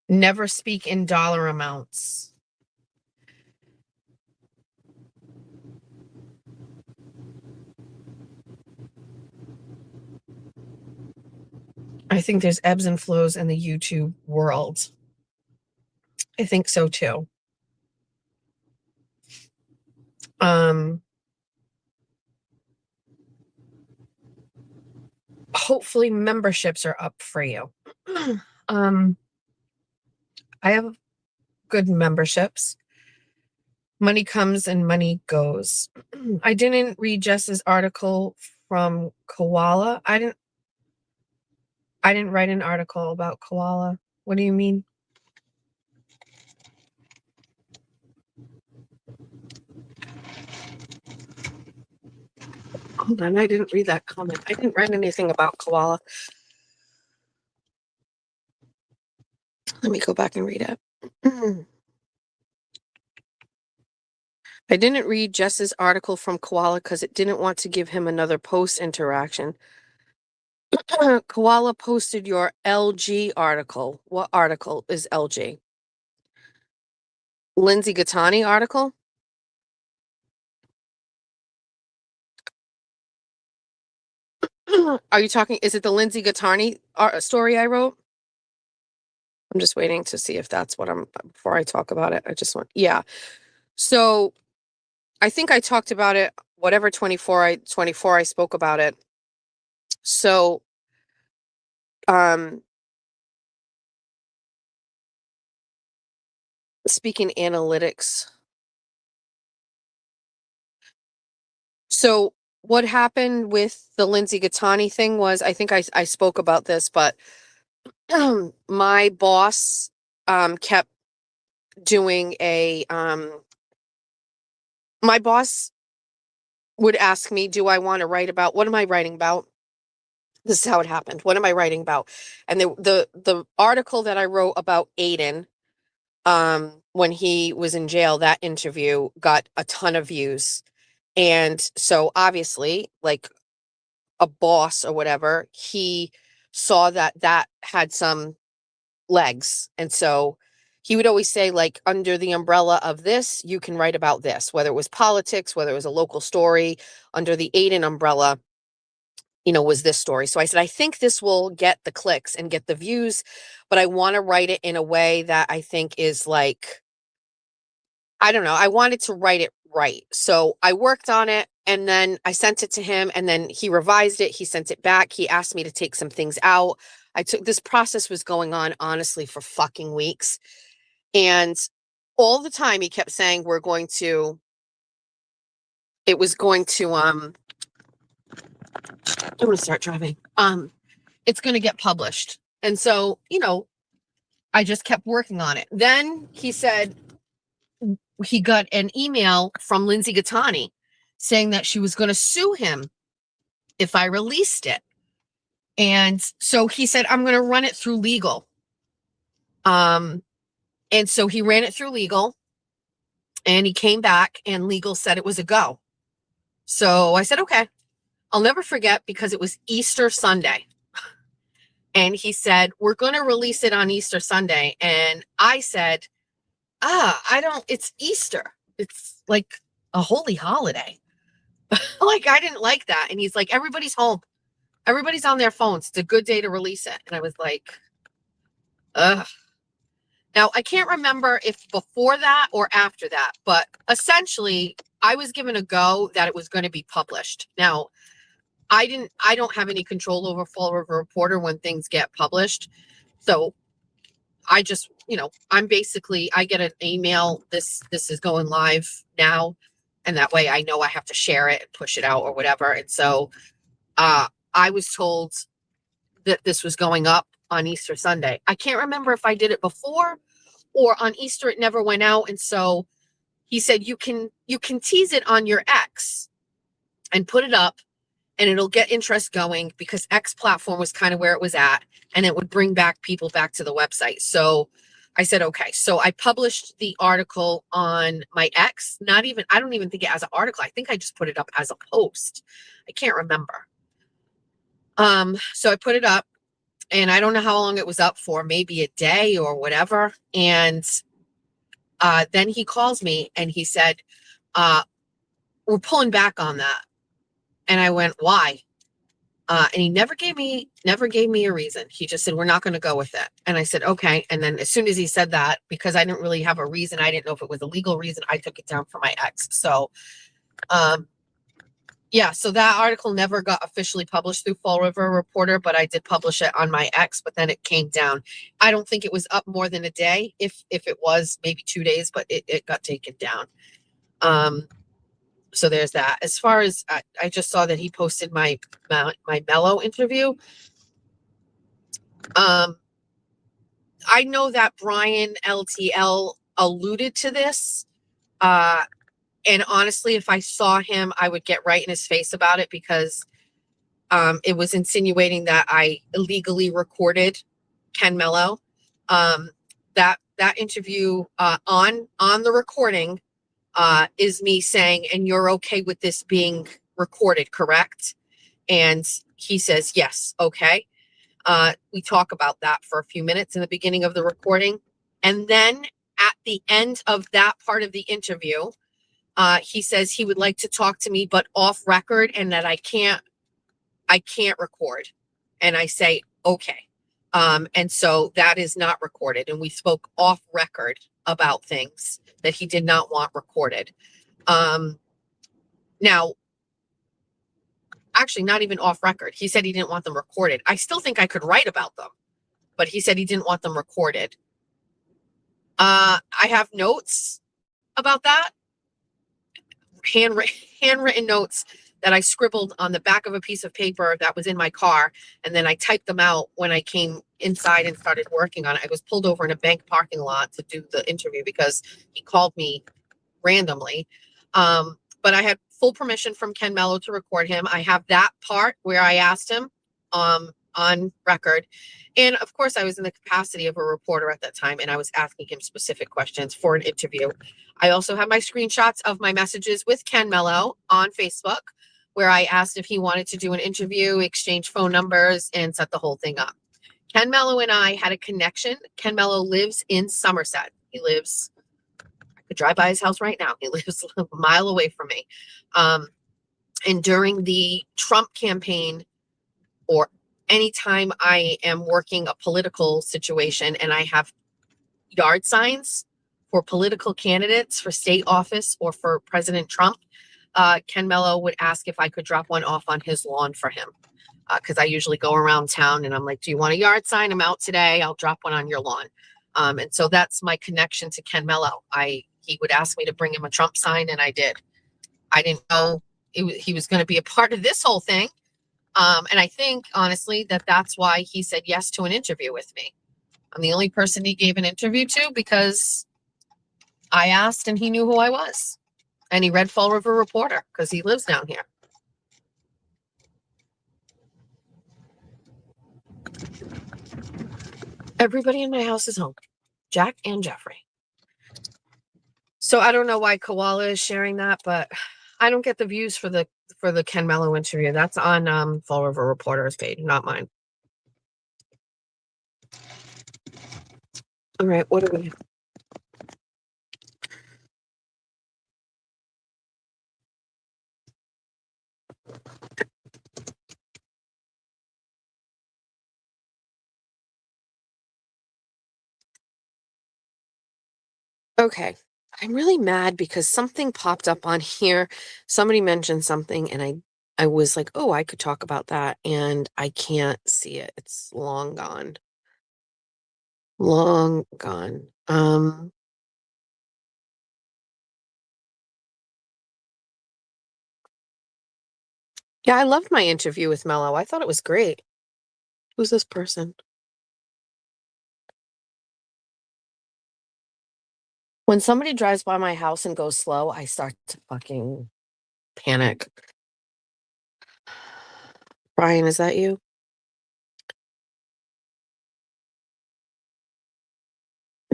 Speaker 1: Never speak in dollar amounts. I think there's ebbs and flows in the YouTube world. I think so too. Hopefully memberships are up for you. I have good memberships. Money comes and money goes. I didn't read Jess's article from Koala. I didn't write an article about Koala. What do you mean? Hold on, I didn't read that comment. I didn't write anything about Koala. Let me go back and read it. I didn't read Jess's article from Koala because it didn't want to give him another post interaction. Koala posted your LG article. What article is LG? Lindsay Gattani article? Are you talking, is it the Lindsay Gattani story I wrote? I'm just waiting to see if that's what before I talk about it. I just want, yeah. So I think I talked about it, whatever 24 I spoke about it. So, speaking analytics. So what happened with the Lindsay Gattani thing was, I think I spoke about this, but my boss kept doing my boss would ask me, do I want to write about, what am I writing about? This is how it happened. What am I writing about? And the article that I wrote about Aiden when he was in jail, that interview got a ton of views. And so obviously, like a boss or whatever, he saw that that had some legs. And so he would always say, like, under the umbrella of this, you can write about this, whether it was politics, whether it was a local story, under the Aiden umbrella, was this story. So I said, I think this will get the clicks and get the views, but I want to write it in a way that I think is like, I don't know, I wanted to write it right. So I worked on it and then I sent it to him and then he revised it. He sent it back. He asked me to take some things out. This process was going on honestly for fucking weeks. And all the time he kept saying, it was going to, I'm going to start driving. It's going to get published. And so, I just kept working on it. Then he said he got an email from Lindsay Gattani saying that she was going to sue him if I released it. And so he said, I'm going to run it through legal. And so he ran it through legal and he came back and legal said it was a go. So I said, okay. I'll never forget because it was Easter Sunday. And he said, we're going to release it on Easter Sunday. And I said, it's Easter. It's like a holy holiday. Like, I didn't like that. And he's like, everybody's home. Everybody's on their phones. It's a good day to release it. And I was like, ugh. Now, I can't remember if before that or after that, but essentially I was given a go that it was going to be published. Now, I don't have any control over Fall River Reporter when things get published. So I just, I get an email, this is going live now. And that way I know I have to share it and push it out or whatever. And so I was told that this was going up on Easter Sunday. I can't remember if I did it before or on Easter it never went out. And so he said, you can tease it on your X and put it up and it'll get interest going, because X platform was kind of where it was at and it would bring back people back to the website. So I said, okay. So I published the article on my X, I don't even think it as an article. I think I just put it up as a post. I can't remember. So I put it up and I don't know how long it was up for, maybe a day or whatever. And then he calls me and he said, we're pulling back on that. And I went, why? And he never gave me a reason. He just said, we're not going to go with it. And I said, okay. And then as soon as he said that, because I didn't really have a reason, I didn't know if it was a legal reason, I took it down for my ex. So, yeah, so that article never got officially published through Fall River Reporter, but I did publish it on my ex, but then it came down. I don't think it was up more than a day. If it was, maybe 2 days, but it got taken down. So there's that. As far as I just saw that he posted my Mello interview. I know that Brian LTL alluded to this. And honestly, if I saw him, I would get right in his face about it, because it was insinuating that I illegally recorded Ken Mello. That interview on the recording is me saying, and you're okay with this being recorded, correct? And he says, yes, okay. We talk about that for a few minutes in the beginning of the recording. And then at the end of that part of the interview, he says he would like to talk to me, but off record, and that I can't record. And I say, okay. And so that is not recorded. And we spoke off record about things that he did not want recorded. Now, actually not even off record. He said he didn't want them recorded. I still think I could write about them, but he said he didn't want them recorded. I have notes about that. Handwritten notes that I scribbled on the back of a piece of paper that was in my car. And then I typed them out when I came inside and started working on it. I was pulled over in a bank parking lot to do the interview because he called me randomly. But I had full permission from Ken Mello to record him. I have that part where I asked him, on record. And of course, I was in the capacity of a reporter at that time, and I was asking him specific questions for an interview. I also have my screenshots of my messages with Ken Mello on Facebook, where I asked if he wanted to do an interview, exchange phone numbers, and set the whole thing up. Ken Mello and I had a connection. Ken Mello lives in Somerset. I could drive by his house right now. He lives a mile away from me. And during the Trump campaign, or anytime I am working a political situation and I have yard signs for political candidates for state office or for President Trump, Ken Mello would ask if I could drop one off on his lawn for him. Because I usually go around town and I'm like, do you want a yard sign? I'm out today. I'll drop one on your lawn. And so that's my connection to Ken Mello. He would ask me to bring him a Trump sign, and I did. I didn't know he was going to be a part of this whole thing. And I think, honestly, that's why he said yes to an interview with me. I'm the only person he gave an interview to because I asked and he knew who I was. And he read Fall River Reporter because he lives down here. Everybody in my house is home. Jack and Jeffrey. So I don't know why Koala is sharing that, but I don't get the views for the Ken Mello interview. That's on Fall River Reporter's page, not mine. All right, what are we? Okay, I'm really mad because something popped up on here. Somebody mentioned something and I was like, oh, I could talk about that, and I can't see it. It's long gone. Long gone. Yeah, I loved my interview with Mello. I thought it was great. Who's this person? When somebody drives by my house and goes slow, I start to fucking panic. Brian, is that you?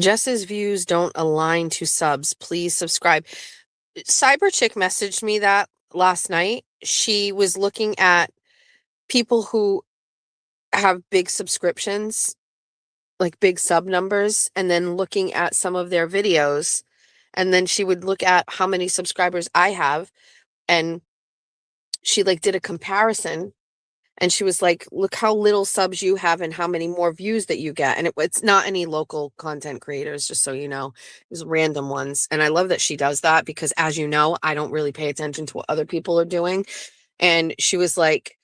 Speaker 1: Jess's views don't align to subs. Please subscribe. Cyber Chick messaged me that last night. She was looking at people who have big subscriptions, like big sub numbers, and then looking at some of their videos. And then she would look at how many subscribers I have. And she like did a comparison. And she was like, look how little subs you have and how many more views that you get. And it's not any local content creators, just so you know. It was random ones. And I love that she does that because, as you know, I don't really pay attention to what other people are doing. And she was like,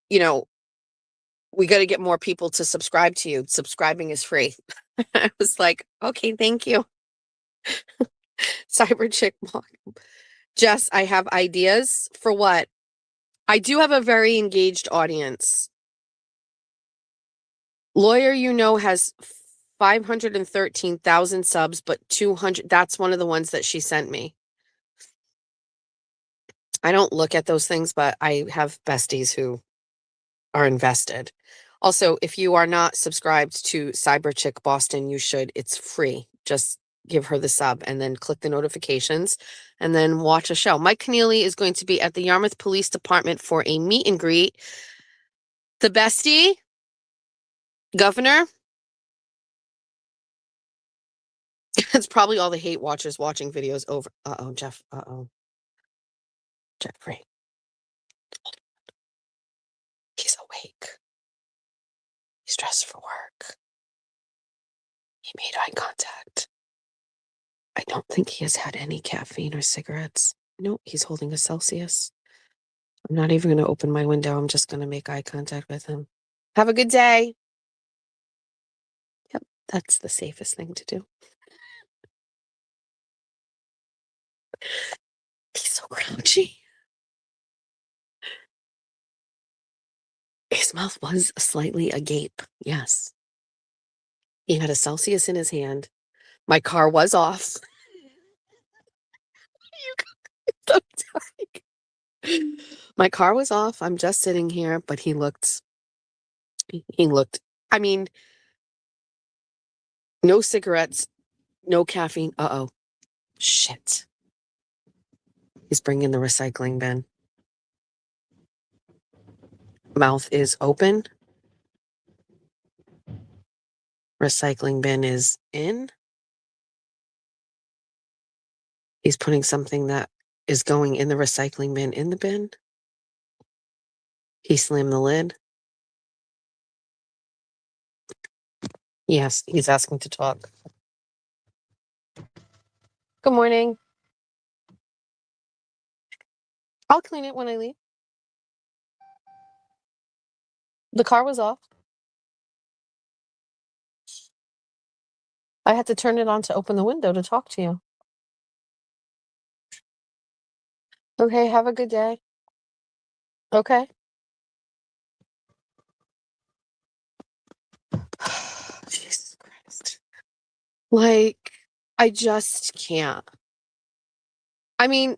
Speaker 1: you know, we got to get more people to subscribe to you. Subscribing is free. I was like, okay, thank you. Cyber Chick. Jess, I have ideas for what? I do have a very engaged audience. Lawyer, has 513,000 subs, but 200. That's one of the ones that she sent me. I don't look at those things, but I have besties who are invested. Also, if you are not subscribed to Cyber Chick Boston, you should. It's free. Just give her the sub and then click the notifications and then watch a show. Mike Keneally is going to be at the Yarmouth Police Department for a meet and greet. The bestie, Governor. It's probably all the hate watchers watching videos over. Uh-oh, Jeff. Uh-oh. Jeffrey. He's awake. He's dressed for work. He made eye contact. I don't think he has had any caffeine or cigarettes. No, he's holding a Celsius. I'm not even going to open my window. I'm just going to make eye contact with him. Have a good day. Yep, that's the safest thing to do. He's so grouchy. His mouth was slightly agape. Yes. He had a Celsius in his hand. My car was off. My car was off. I'm just sitting here, but he looked He looked, I mean, no cigarettes, no caffeine. Uh-oh. Shit. He's bringing the recycling bin. Mouth is open. Recycling bin is in. He's putting something that is going in the recycling bin in the bin. He slammed the lid. Yes, he's asking to talk. Good morning. I'll clean it when I leave. The car was off. I had to turn it on to open the window to talk to you. Okay, have a good day. Okay. Jesus Christ. Like, I just can't. I mean,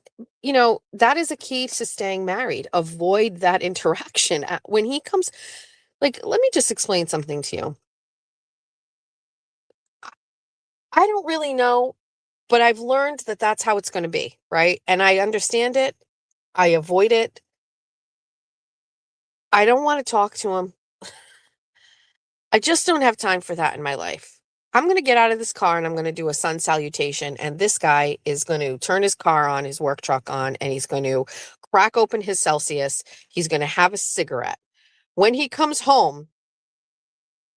Speaker 1: that is a key to staying married. Avoid that interaction. When he comes, like, let me just explain something to you. I don't really know, but I've learned that that's how it's going to be, right? And I understand it. I avoid it. I don't want to talk to him. I just don't have time for that in my life. I'm going to get out of this car and I'm going to do a sun salutation. And this guy is going to turn his car on, his work truck on, and he's going to crack open his Celsius. He's going to have a cigarette. When he comes home,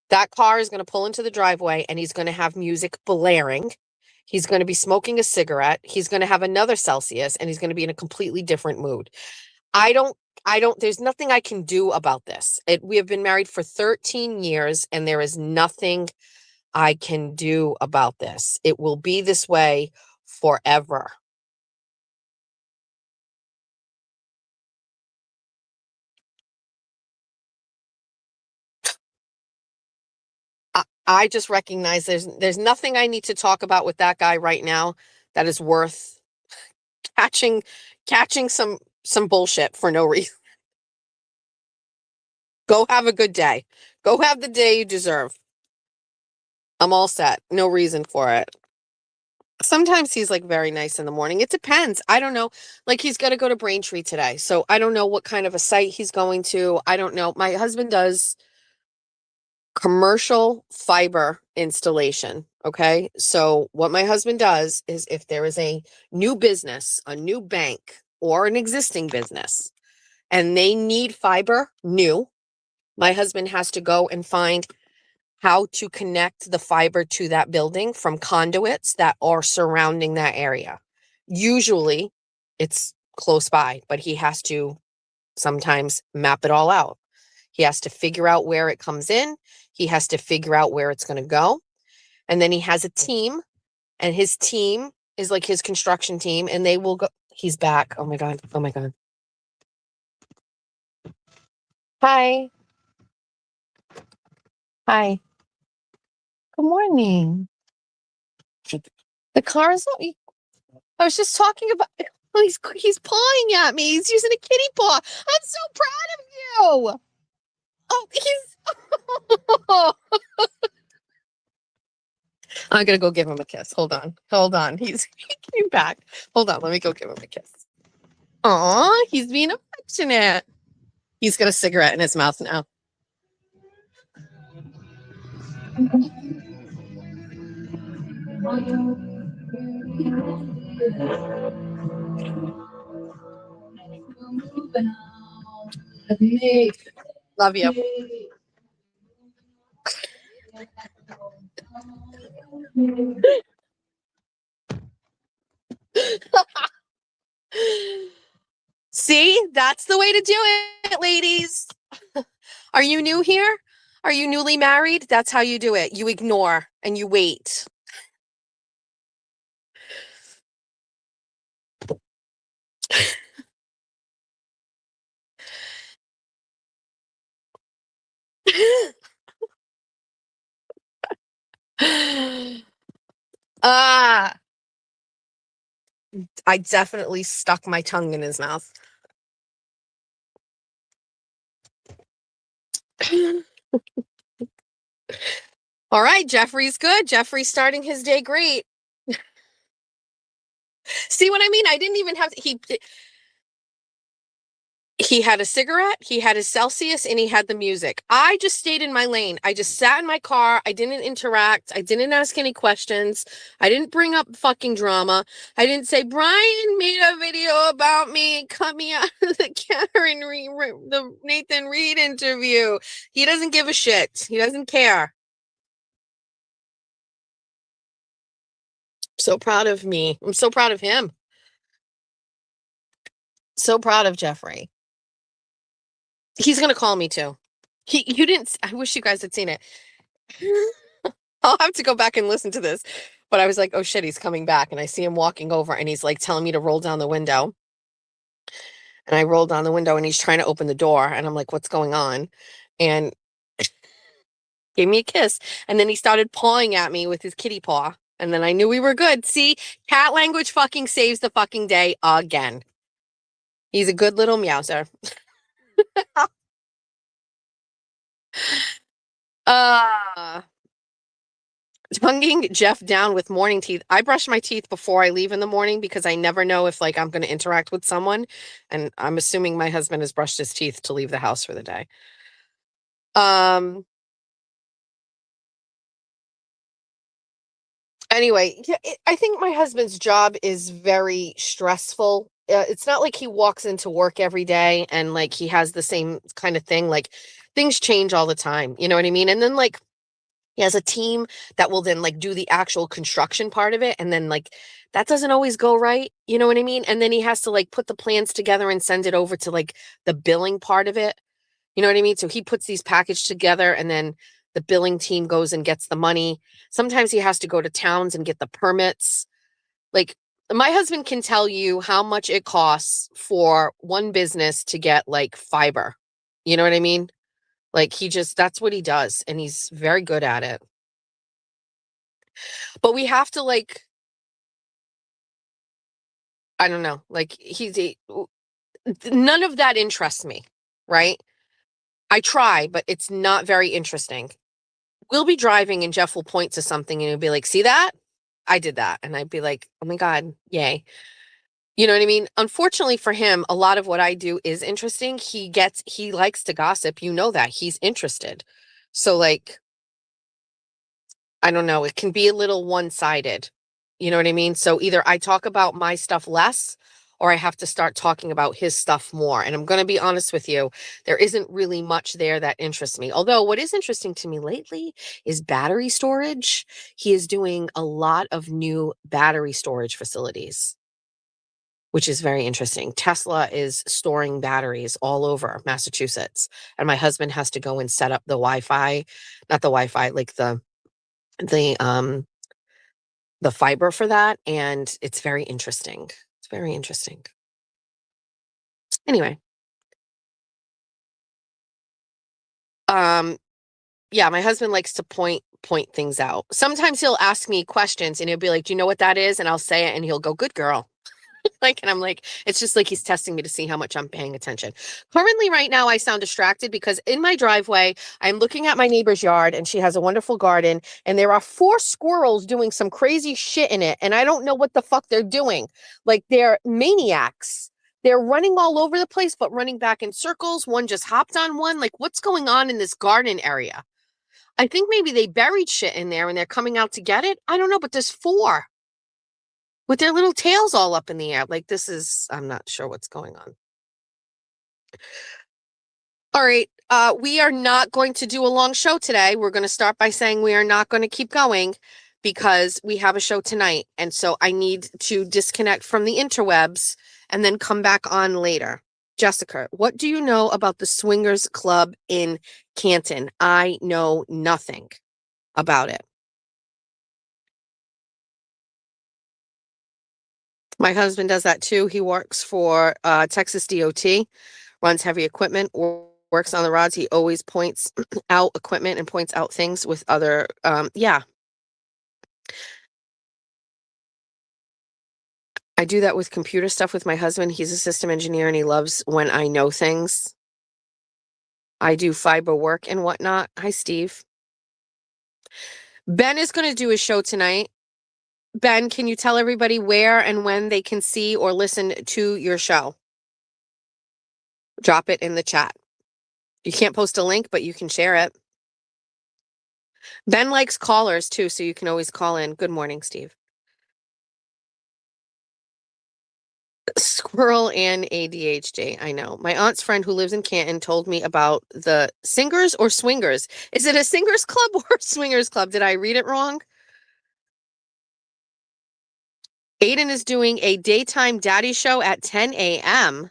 Speaker 1: that car is going to pull into the driveway and he's going to have music blaring. He's going to be smoking a cigarette. He's going to have another Celsius and he's going to be in a completely different mood. There's nothing I can do about this. We have been married for 13 years and there is nothing I can do about this. It will be this way forever. I just recognize there's nothing I need to talk about with that guy right now that is worth catching some bullshit for no reason. Go have a good day. Go have the day you deserve. I'm all set. No reason for it. Sometimes he's like very nice in the morning. It depends. I don't know. Like he's got to go to Braintree today. So I don't know what kind of a site he's going to. I don't know. My husband does commercial fiber installation. Okay. So what my husband does is if there is a new business, a new bank, or an existing business, and they need fiber new, my husband has to go and find how to connect the fiber to that building from conduits that are surrounding that area. Usually it's close by, but he has to sometimes map it all out. He has to figure out where it comes in. He has to figure out where it's going to go. And then he has a team, and his team is like his construction team, and they will go. He's back. Oh my God. Oh my God. Hi. Hi. Good morning. The car's. I was just talking about. He's pawing at me. He's using a kitty paw. I'm so proud of you. Oh, I'm gonna go give him a kiss. Hold on. He came back. Hold on. Let me go give him a kiss. Aw, he's being affectionate. He's got a cigarette in his mouth now. Love you. See, that's the way to do it, ladies. Are you new here? Are you newly married? That's how you do it. You ignore and you wait. Ah, I definitely stuck my tongue in his mouth. All right, Jeffrey's good. Jeffrey's starting his day great. See what I mean? I didn't even have he had a cigarette, he had his Celsius, and he had the music. I just stayed in my lane. I just sat in my car. I didn't interact. I didn't ask any questions. I didn't bring up fucking drama. I didn't say, Brian made a video about me and cut me out of the the Nathan Reed interview. He doesn't give a shit. He doesn't care. So proud of me. I'm so proud of him. So proud of Jeffrey. He's going to call me too. You didn't, I wish you guys had seen it. I'll have to go back and listen to this. But I was like, oh shit, he's coming back. And I see him walking over and he's like telling me to roll down the window. And I rolled down the window and he's trying to open the door. And I'm like, what's going on? And gave me a kiss. And then he started pawing at me with his kitty paw. And then I knew we were good. See, cat language fucking saves the fucking day again. He's a good little meowser. Tonguing Jeff down with morning teeth. I brush my teeth before I leave in the morning because I never know if like I'm going to interact with someone. And I'm assuming my husband has brushed his teeth to leave the house for the day. Anyway, yeah, I think my husband's job is very stressful. It's not like he walks into work every day and like he has the same kind of thing. Like things change all the time. You know what I mean? And then like he has a team that will then like do the actual construction part of it. And then like that doesn't always go right. You know what I mean? And then he has to like put the plans together and send it over to like the billing part of it. You know what I mean? So he puts these packages together and then the billing team goes and gets the money. Sometimes he has to go to towns and get the permits. Like my husband can tell you how much it costs for one business to get like fiber. You know what I mean? Like that's what he does. And he's very good at it. But we have to like, I don't know, like none of that interests me, right? I try, but it's not very interesting. We'll be driving and Jeff will point to something and he'll be like, see that? I did that. And I'd be like, oh my God, yay. You know what I mean? Unfortunately for him, a lot of what I do is interesting. He likes to gossip. You know that. He's interested. So like, I don't know, it can be a little one-sided. You know what I mean? So either I talk about my stuff less or I have to start talking about his stuff more. And I'm going to be honest with you, there isn't really much there that interests me. Although what is interesting to me lately is battery storage. He is doing a lot of new battery storage facilities, which is very interesting. Tesla is storing batteries all over Massachusetts. And my husband has to go and set up the Wi-Fi, not the Wi-Fi, like the fiber for that. And it's very interesting. It's very interesting. Anyway. Yeah, my husband likes to point things out. Sometimes he'll ask me questions and he'll be like, do you know what that is? And I'll say it and he'll go, good girl. And I'm like, it's just like he's testing me to see how much I'm paying attention. Currently, right now, I sound distracted because in my driveway, I'm looking at my neighbor's yard and she has a wonderful garden and there are 4 squirrels doing some crazy shit in it. And I don't know what the fuck they're doing. Like they're maniacs. They're running all over the place, but running back in circles. One just hopped on one. Like what's going on in this garden area? I think maybe they buried shit in there and they're coming out to get it. I don't know, but there's 4. With their little tails all up in the air. Like I'm not sure what's going on. All right. We are not going to do a long show today. We're going to start by saying we are not going to keep going because we have a show tonight. And so I need to disconnect from the interwebs and then come back on later. Jessica, what do you know about the Swingers Club in Canton? I know nothing about it. My husband does that too. He works for Texas DOT, runs heavy equipment, works on the rods. He always points out equipment and points out things with other, yeah. I do that with computer stuff with my husband. He's a system engineer and he loves when I know things. I do fiber work and whatnot. Hi, Steve. Ben is going to do a show tonight. Ben, can you tell everybody where and when they can see or listen to your show? Drop it in the chat. You can't post a link, but you can share it. Ben likes callers too, so you can always call in. Good morning, Steve. Squirrel and ADHD. I know. My aunt's friend who lives in Canton told me about the singers or swingers. Is it a singers club or a swingers club? Did I read it wrong? Aiden is doing a daytime daddy show at 10 a.m.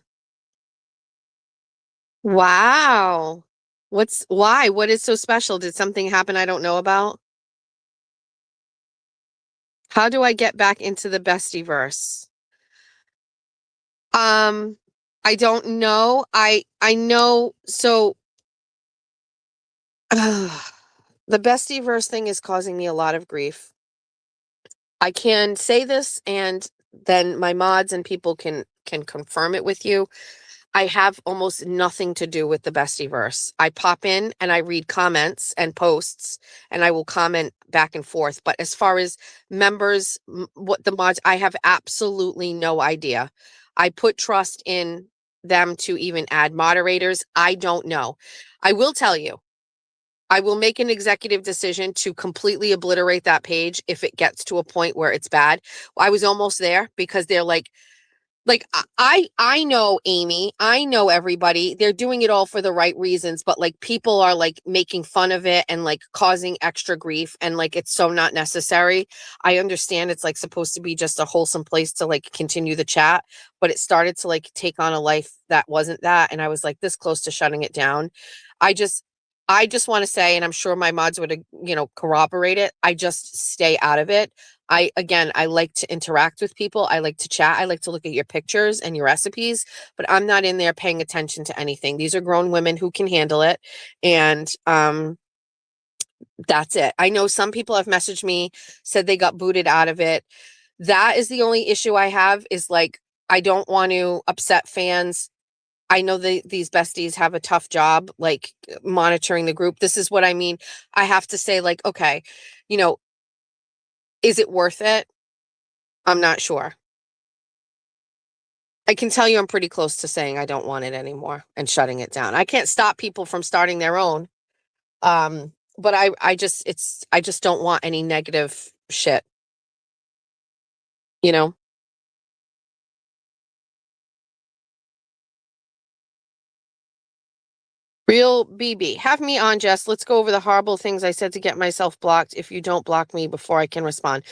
Speaker 1: Wow. Why? What is so special? Did something happen I don't know about? How do I get back into the bestie verse? I don't know. I know. So the bestie verse thing is causing me a lot of grief. I can say this and then my mods and people can confirm it with you. I have almost nothing to do with the bestie verse. I pop in and I read comments and posts and I will comment back and forth. But as far as members, what the mods, I have absolutely no idea. I put trust in them to even add moderators. I don't know. I will tell you, I will make an executive decision to completely obliterate that page if it gets to a point where it's bad. I was almost there because they're like I know Amy, I know everybody. They're doing it all for the right reasons, but like people are like making fun of it and like causing extra grief and like it's so not necessary. I understand it's like supposed to be just a wholesome place to like continue the chat, but it started to like take on a life that wasn't that and I was like this close to shutting it down. I just want to say, and I'm sure my mods would, corroborate it. I just stay out of it. I like to interact with people. I like to chat. I like to look at your pictures and your recipes, but I'm not in there paying attention to anything. These are grown women who can handle it. And, that's it. I know some people have messaged me, said they got booted out of it. That is the only issue I have is like, I don't want to upset fans. I know these besties have a tough job, like monitoring the group. This is what I mean. I have to say like, okay, is it worth it? I'm not sure. I can tell you I'm pretty close to saying I don't want it anymore and shutting it down. I can't stop people from starting their own. But I just don't want any negative shit, you know? Real BB, have me on, Jess. Let's go over the horrible things I said to get myself blocked. If you don't block me before I can respond.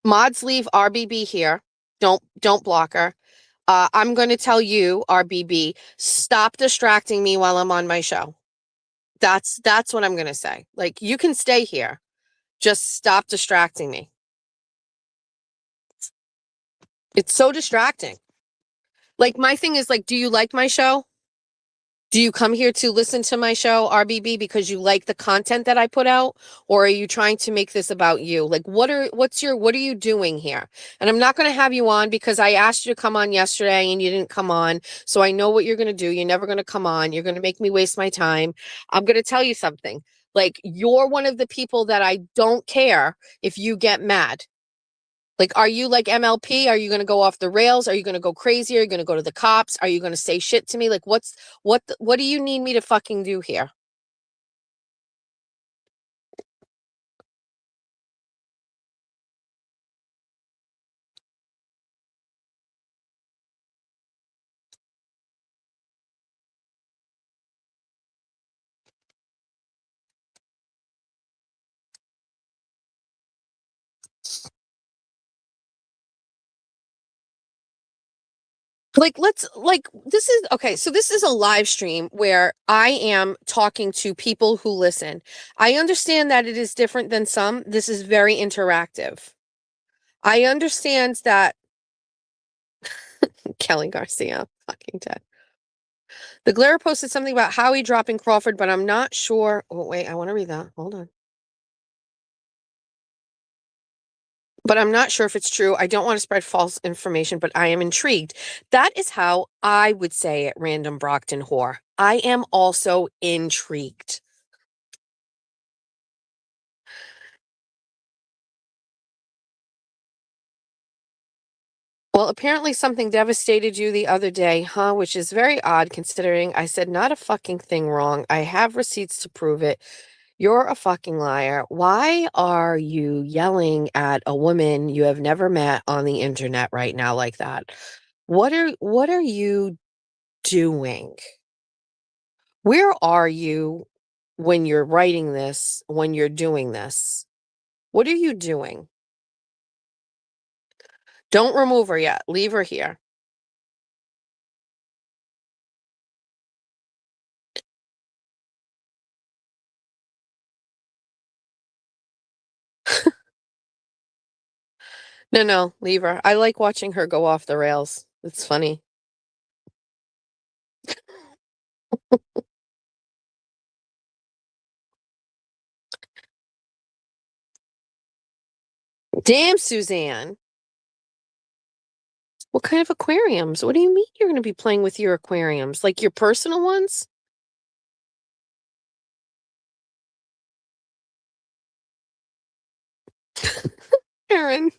Speaker 1: Mods, leave RBB here. Don't block her. I'm going to tell you, RBB, stop distracting me while I'm on my show. That's what I'm going to say. Like, you can stay here. Just stop distracting me. It's so distracting. Like, my thing is like, do you like my show? Do you come here to listen to my show, RBB, because you like the content that I put out? Or are you trying to make this about you? Like, what are you doing here? And I'm not going to have you on because I asked you to come on yesterday and you didn't come on. So I know what you're going to do. You're never going to come on. You're going to make me waste my time. I'm going to tell you something. Like, you're one of the people that I don't care if you get mad. Like, are you like MLP? Are you going to go off the rails? Are you going to go crazy? Are you going to go to the cops? Are you going to say shit to me? Like, what do you need me to fucking do here? Like, this is okay. So this is a live stream where I am talking to people who listen. I understand that it is different than some. This is very interactive. I understand that Kelly Garcia, fucking dead. The Glare posted something about Howie dropping Crawford, but I'm not sure. Oh, wait, I want to read that. Hold on. but I'm not sure if it's true. I don't want to spread false information, but I am intrigued. That is how I would say it, random Brockton whore. I am also intrigued. Well, apparently something devastated you the other day, huh? Which is very odd considering I said not a fucking thing wrong. I have receipts to prove it. You're a fucking liar. Why are you yelling at a woman you have never met on the internet right now like that? What are you doing? Where are you when you're writing this, when you're doing this? What are you doing? Don't remove her yet. Leave her here. No, leave her. I like watching her go off the rails. It's funny. Damn, Suzanne. What kind of aquariums? What do you mean you're going to be playing with your aquariums? Like your personal ones? Aaron.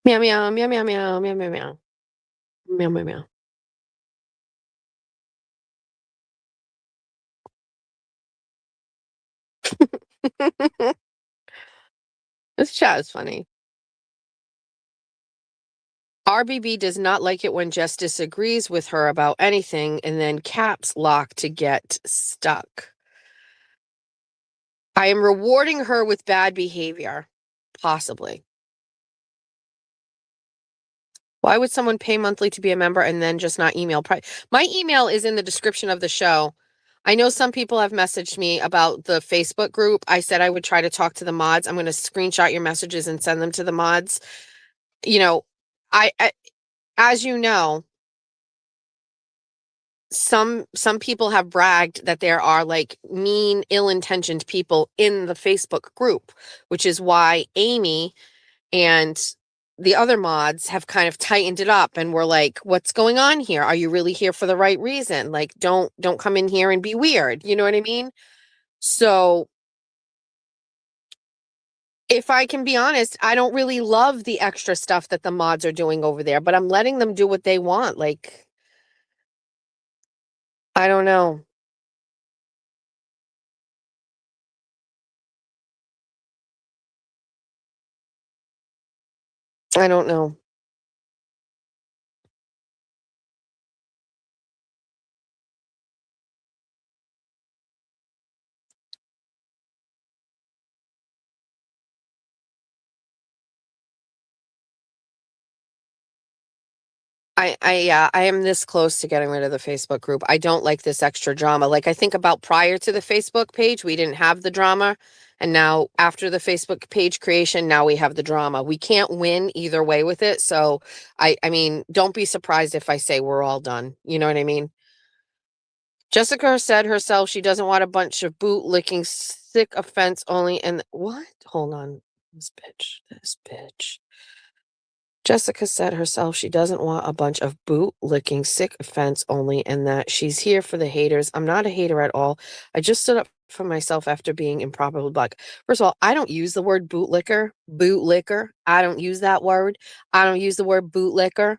Speaker 1: Meow meow meow meow meow meow meow meow. Meow meow meow. This chat is funny. RBB does not like it when Jess disagrees with her about anything and then caps lock to get stuck. I am rewarding her with bad behavior. Possibly. Why would someone pay monthly to be a member and then just not email? My email is in the description of the show. I know some people have messaged me about the Facebook group. I said I would try to talk to the mods. I'm going to screenshot your messages and send them to the mods. You know, I as you know, some people have bragged that there are like mean, ill-intentioned people in the Facebook group, which is why Amy and the other mods have kind of tightened it up and we're like, what's going on here? Are you really here for the right reason? Like, don't come in here and be weird. You know what I mean? So if I can be honest, I don't really love the extra stuff that the mods are doing over there, but I'm letting them do what they want. Like, I don't know. I don't know. I am this close to getting rid of the Facebook group. I don't like this extra drama. Like I think about prior to the Facebook page, we didn't have the drama. And now after the Facebook page creation, now we have the drama. We can't win either way with it. So I mean, don't be surprised if I say we're all done. You know what I mean? Jessica said herself she doesn't want a bunch of bootlicking sick offense only and what? Hold on. This bitch. Jessica said herself she doesn't want a bunch of boot-licking sick offense only and that she's here for the haters. I'm not a hater at all. I just stood up for myself after being improperly blocked. First of all, I don't use the word bootlicker. Bootlicker. I don't use that word. I don't use the word bootlicker.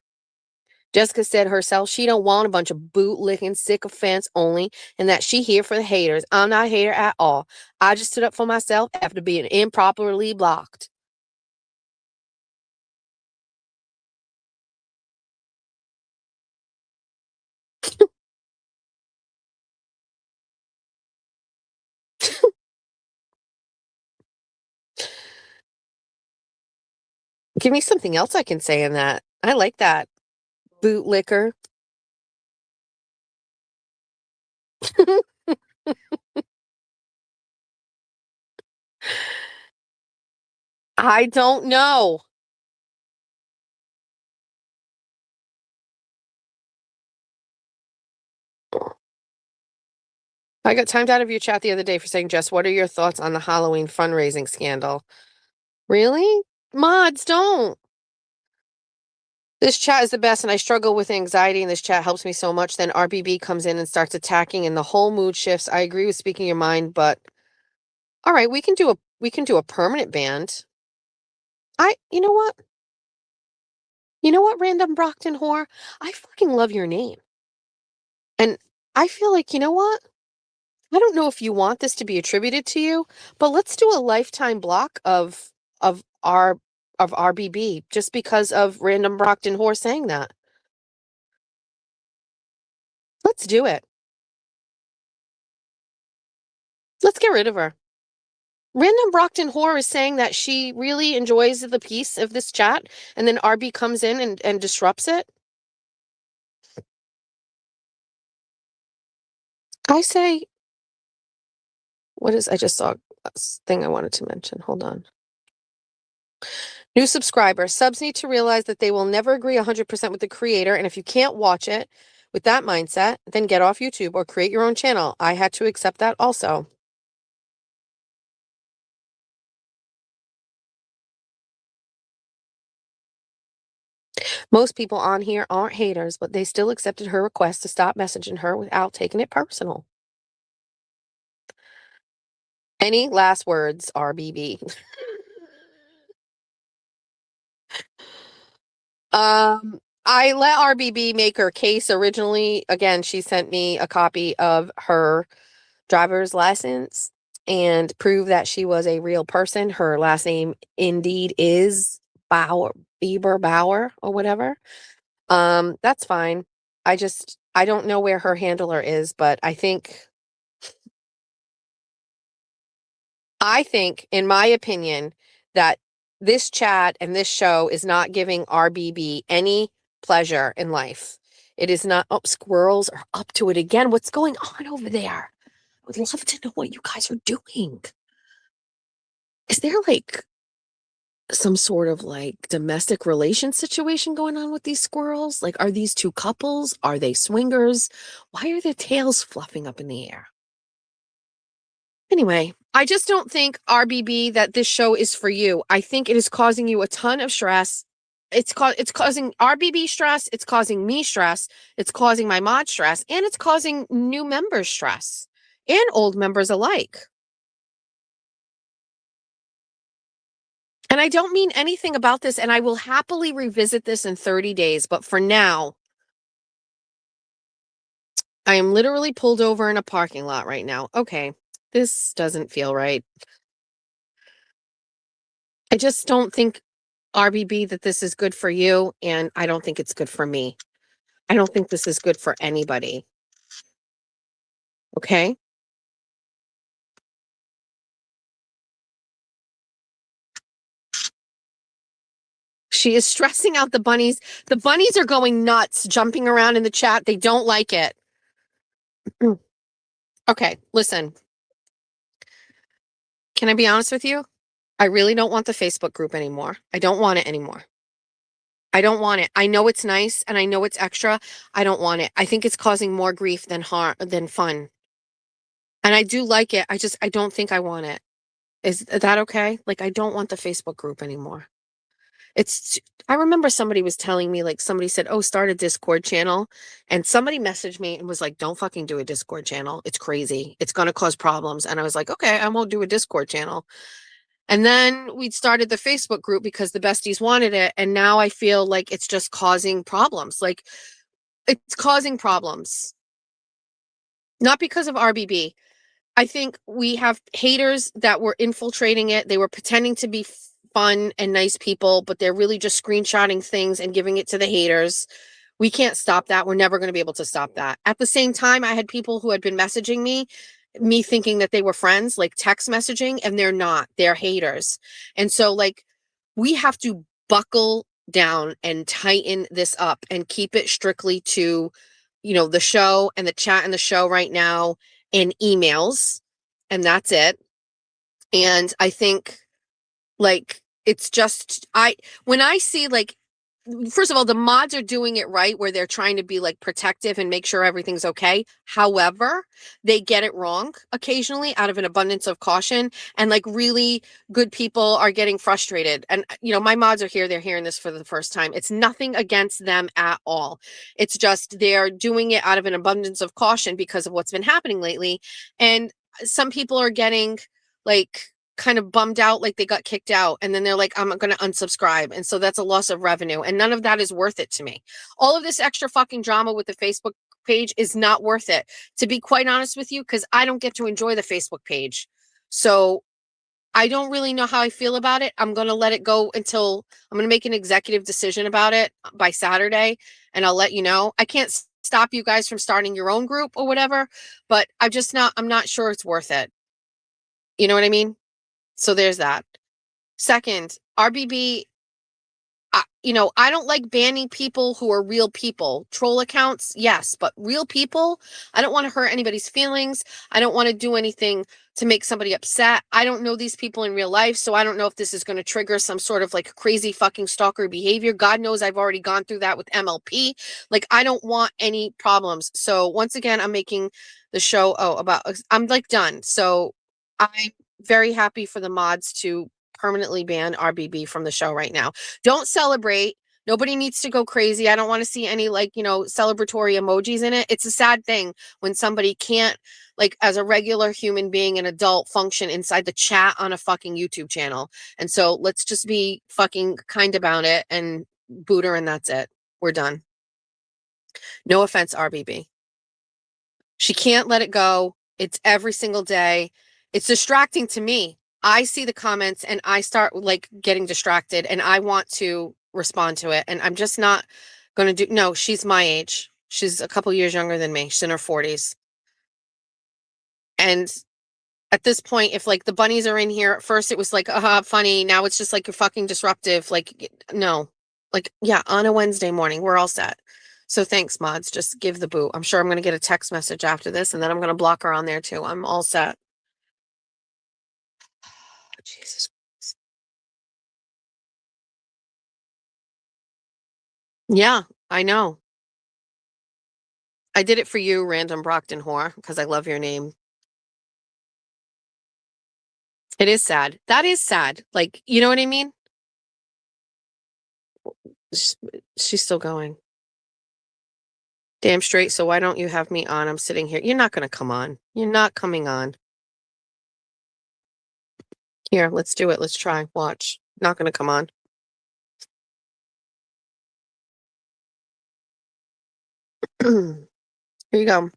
Speaker 1: Jessica said herself she don't want a bunch of bootlicking sick offense only and that she here for the haters. I'm not a hater at all. I just stood up for myself after being improperly blocked. Give me something else I can say in that. I like that. Bootlicker. I don't know. I got timed out of your chat the other day for saying, Jess, what are your thoughts on the Halloween fundraising scandal? Really? Mods, don't. This chat is the best, and I struggle with anxiety, and this chat helps me so much. Then RBB comes in and starts attacking, and the whole mood shifts. I agree with speaking your mind, but all right, we can do a permanent band. You know what? You know what, Random Brockton whore? I fucking love your name. And I feel like, you know what? I don't know if you want this to be attributed to you, but let's do a lifetime block of our of RBB just because of Random Brockton whore saying that. Let's do it. Let's get rid of her. Random Brockton whore is saying that she really enjoys the peace of this chat, and then RB comes in and disrupts it. I say, I just saw a thing I wanted to mention. Hold on. New subscriber. Subs need to realize that they will never agree 100% with the creator, and if you can't watch it with that mindset, then get off YouTube or create your own channel. I had to accept that also. Most people on here aren't haters, but they still accepted her request to stop messaging her without taking it personal. Any last words, RBB? I let RBB make her case originally. Again, she sent me a copy of her driver's license and prove that she was a real person. Her last name indeed is Bauer or whatever. That's fine. I don't know where her handler is, but I think in my opinion that this chat and this show is not giving RBB any pleasure in life. It is not. Oh, squirrels are up to it again. What's going on over there? I would love to know what you guys are doing. Is there like some sort of like domestic relation situation going on with these squirrels? Like, are these two couples? Are they swingers? Why are their tails fluffing up in the air? Anyway, I just don't think, RBB, that this show is for you. I think it is causing you a ton of stress. It's causing RBB stress. It's causing me stress. It's causing my mod stress. And it's causing new members stress and old members alike. And I don't mean anything about this, and I will happily revisit this in 30 days. But for now, I am literally pulled over in a parking lot right now. Okay, this doesn't feel right. I just don't think, RBB, that this is good for you, and I don't think it's good for me. I don't think this is good for anybody. Okay? She is stressing out the bunnies. The bunnies are going nuts, jumping around in the chat. They don't like it. Okay, listen. Can I be honest with you? I really don't want the Facebook group anymore. I don't want it anymore. I don't want it. I know it's nice and I know it's extra. I don't want it. I think it's causing more grief than fun. And I do like it. I don't think I want it. Is that okay? Like, I don't want the Facebook group anymore. I remember somebody was telling me, like, somebody said, oh, start a Discord channel. And somebody messaged me and was like, don't fucking do a Discord channel. It's crazy. It's going to cause problems. And I was like, okay, I won't do a Discord channel. And then we started the Facebook group because the besties wanted it. And now I feel like it's just causing problems. Like, it's causing problems. Not because of RBB. I think we have haters that were infiltrating it. They were pretending to be fun and nice people, but they're really just screenshotting things and giving it to the haters. We can't stop that. We're never going to be able to stop that. At the same time, I had people who had been messaging me thinking that they were friends, like text messaging, and they're not. They're haters. And so, like, we have to buckle down and tighten this up and keep it strictly to, the show and the chat and the show right now and emails, and that's it. And I think, like, it's just, when I see, like, first of all, the mods are doing it right where they're trying to be like protective and make sure everything's okay. However, they get it wrong occasionally out of an abundance of caution, and like really good people are getting frustrated. And my mods are here, they're hearing this for the first time. It's nothing against them at all. It's just they're doing it out of an abundance of caution because of what's been happening lately. And some people are getting like kind of bummed out, like they got kicked out, and then they're like, I'm going to unsubscribe, and so that's a loss of revenue, and none of that is worth it to me. All of this extra fucking drama with the Facebook page is not worth it, to be quite honest with you, because I don't get to enjoy the Facebook page. So I don't really know how I feel about it. I'm going to let it go until I'm going to make an executive decision about it by Saturday, and I'll let you know. I can't stop you guys from starting your own group or whatever, but I'm not sure it's worth it. You know what I mean? So there's that. Second, RBB, I don't like banning people who are real people. Troll accounts, yes, but real people, I don't want to hurt anybody's feelings. I don't want to do anything to make somebody upset. I don't know these people in real life, so I don't know if this is going to trigger some sort of like crazy fucking stalker behavior. God knows I've already gone through that with MLP. Like, I don't want any problems. So once again, I'm making the show, I'm like done. So I'm very happy for the mods to permanently ban RBB from the show right now. Don't celebrate. Nobody needs to go crazy. I don't want to see any celebratory emojis in it. It's a sad thing when somebody can't, like, as a regular human being, an adult, function inside the chat on a fucking YouTube channel. And so let's just be fucking kind about it and boot her, and that's it. We're done. No offense, RBB. She can't let it go. It's every single day. It's distracting to me. I see the comments and I start like getting distracted, and I want to respond to it. And I'm just not going to no, she's my age. She's a couple years younger than me. She's in her 40s. And at this point, if like the bunnies are in here, at first it was like, funny. Now it's just like you're fucking disruptive. Like, no, like, yeah, on a Wednesday morning, we're all set. So thanks, mods. Just give the boot. I'm sure I'm going to get a text message after this, and then I'm going to block her on there too. I'm all set. Jesus. Yeah, I know. I did it for you, random Brockton whore, because I love your name. It is sad. That is sad. Like, you know what I mean? She's still going. Damn straight. So why don't you have me on? I'm sitting here. You're not going to come on. You're not coming on. Here, let's do it. Let's try. Watch. Not going to come on. Here you go.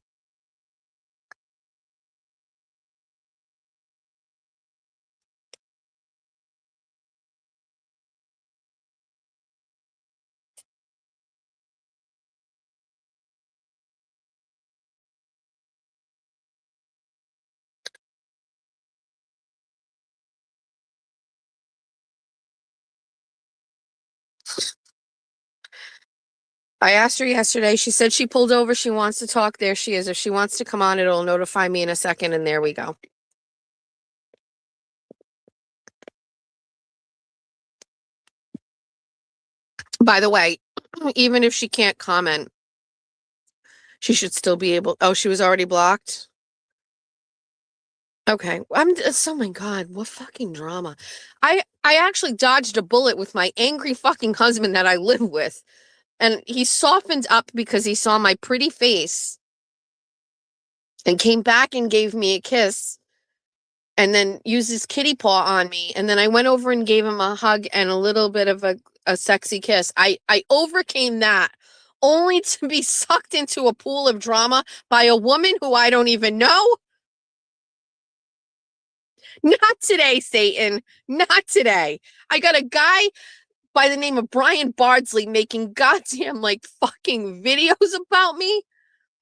Speaker 1: I asked her yesterday. She said she pulled over. She wants to talk. There she is. If she wants to come on, it'll notify me in a second. And there we go. By the way, even if she can't comment, she should still be able. Oh, she was already blocked. Okay. Oh my God, what fucking drama. I actually dodged a bullet with my angry fucking husband that I live with. And he softened up because he saw my pretty face and came back and gave me a kiss and then used his kitty paw on me. And then I went over and gave him a hug and a little bit of a sexy kiss. I overcame that only to be sucked into a pool of drama by a woman who I don't even know. Not today, Satan. Not today. I got a guy by the name of Brian Bardsley making goddamn like fucking videos about me,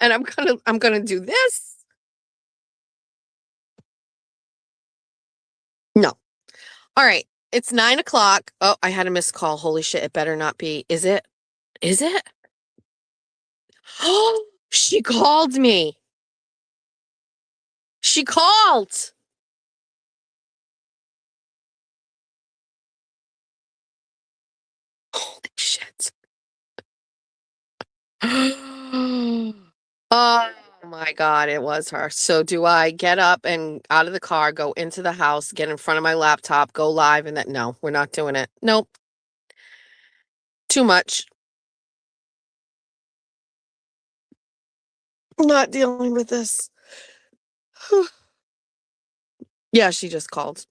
Speaker 1: and I'm gonna do this. No. All right. It's 9 o'clock. Oh, I had a missed call. Holy shit. It better not be. Is it? Is it? Oh, she called me. She called. Holy shit. Oh my God, it was her. So do I get up and out of the car, go into the house, get in front of my laptop, go live, and then no, we're not doing it. Nope. Too much. Not dealing with this. Yeah, she just called.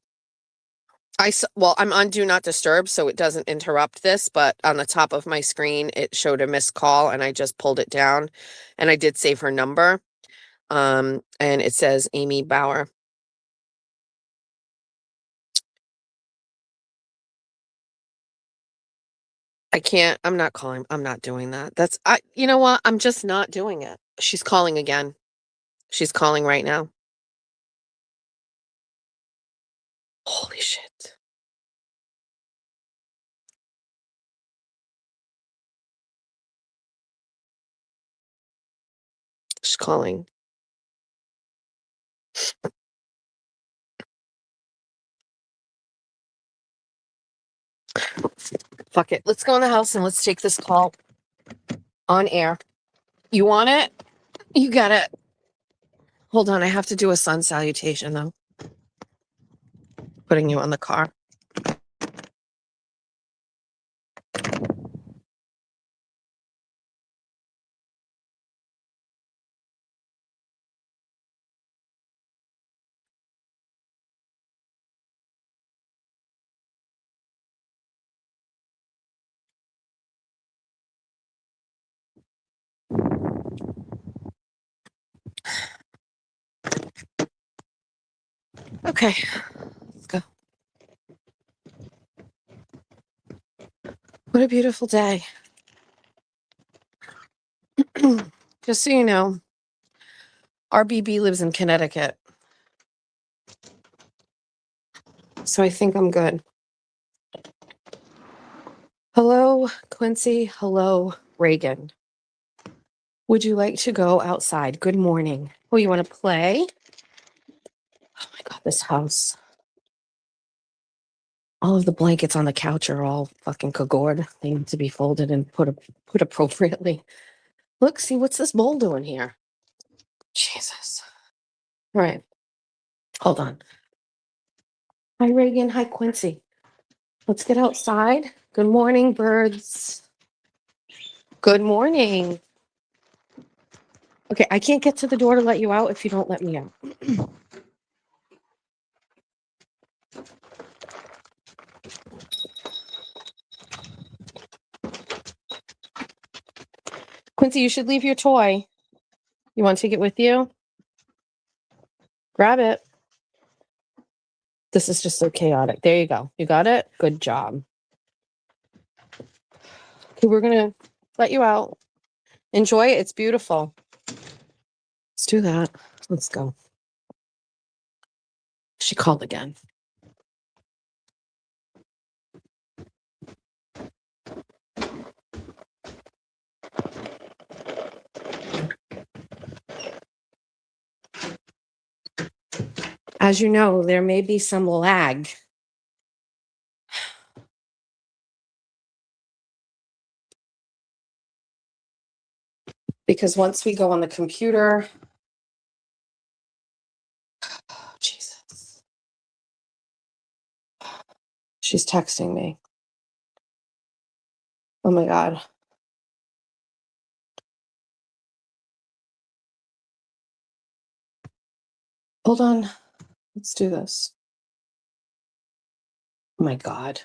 Speaker 1: Well, I'm on Do Not Disturb, so it doesn't interrupt this, but on the top of my screen, it showed a missed call, and I just pulled it down, and I did save her number. And it says Amy Bauer. I'm not calling. I'm not doing that. You know what? I'm just not doing it. She's calling again. She's calling right now. Holy shit. She's calling. Fuck it. Let's go in the house and let's take this call on air. You want it? You got it. Hold on. I have to do a sun salutation though. Putting you on the car. Okay. Let's go. What a beautiful day. Just so you know, RBB lives in Connecticut. So I think I'm good. Hello, Quincy. Hello, Reagan. Would you like to go outside? Good morning. Oh, you want to play? Oh my God, this house. All of the blankets on the couch are all fucking cagored. They need to be folded and put appropriately. Look, see, what's this bowl doing here? Jesus. All right. Hold on. Hi, Reagan. Hi, Quincy. Let's get outside. Good morning, birds. Good morning. Okay, I can't get to the door to let you out if you don't let me out. Quincy, you should leave your toy. You want to take it with you? Grab it. This is just so chaotic. There you go. You got it? Good job. Okay, we're going to let you out. Enjoy it. It's beautiful. Let's do that. Let's go. She called again. As you know, there may be some lag. Because once we go on the computer, oh, Jesus. She's texting me. Oh my God. Hold on. Let's do this. Oh my God.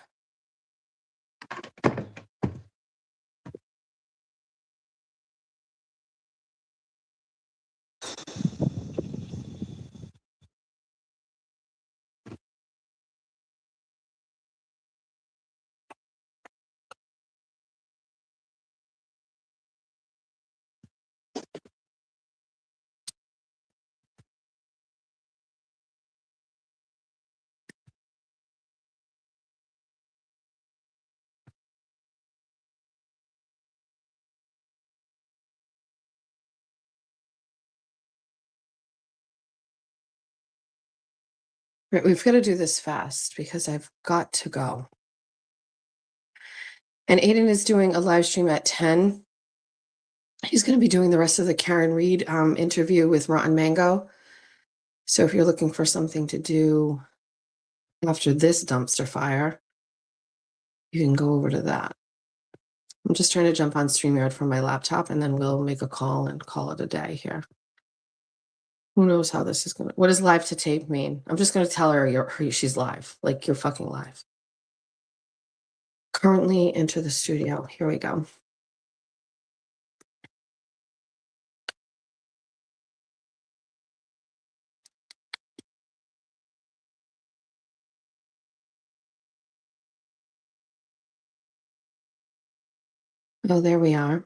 Speaker 1: Right, we've got to do this fast because I've got to go. And Aiden is doing a live stream at 10.
Speaker 5: He's going to be doing the rest of the Karen Reed interview with Rotten Mango. So if you're looking for something to do after this dumpster fire, you can go over to that. I'm just trying to jump on StreamYard from my laptop, and then we'll make a call and call it a day here. Who knows how this is going to... What does live to tape mean? I'm just going to tell her she's live. Like, you're fucking live. Currently enter the studio. Here we go. Oh, there we are.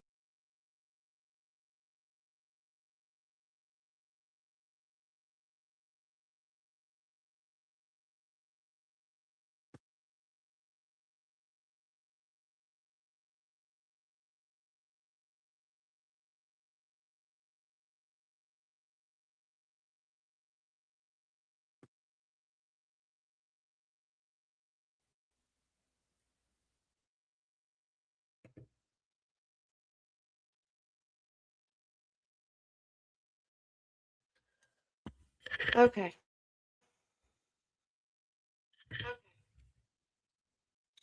Speaker 5: Okay.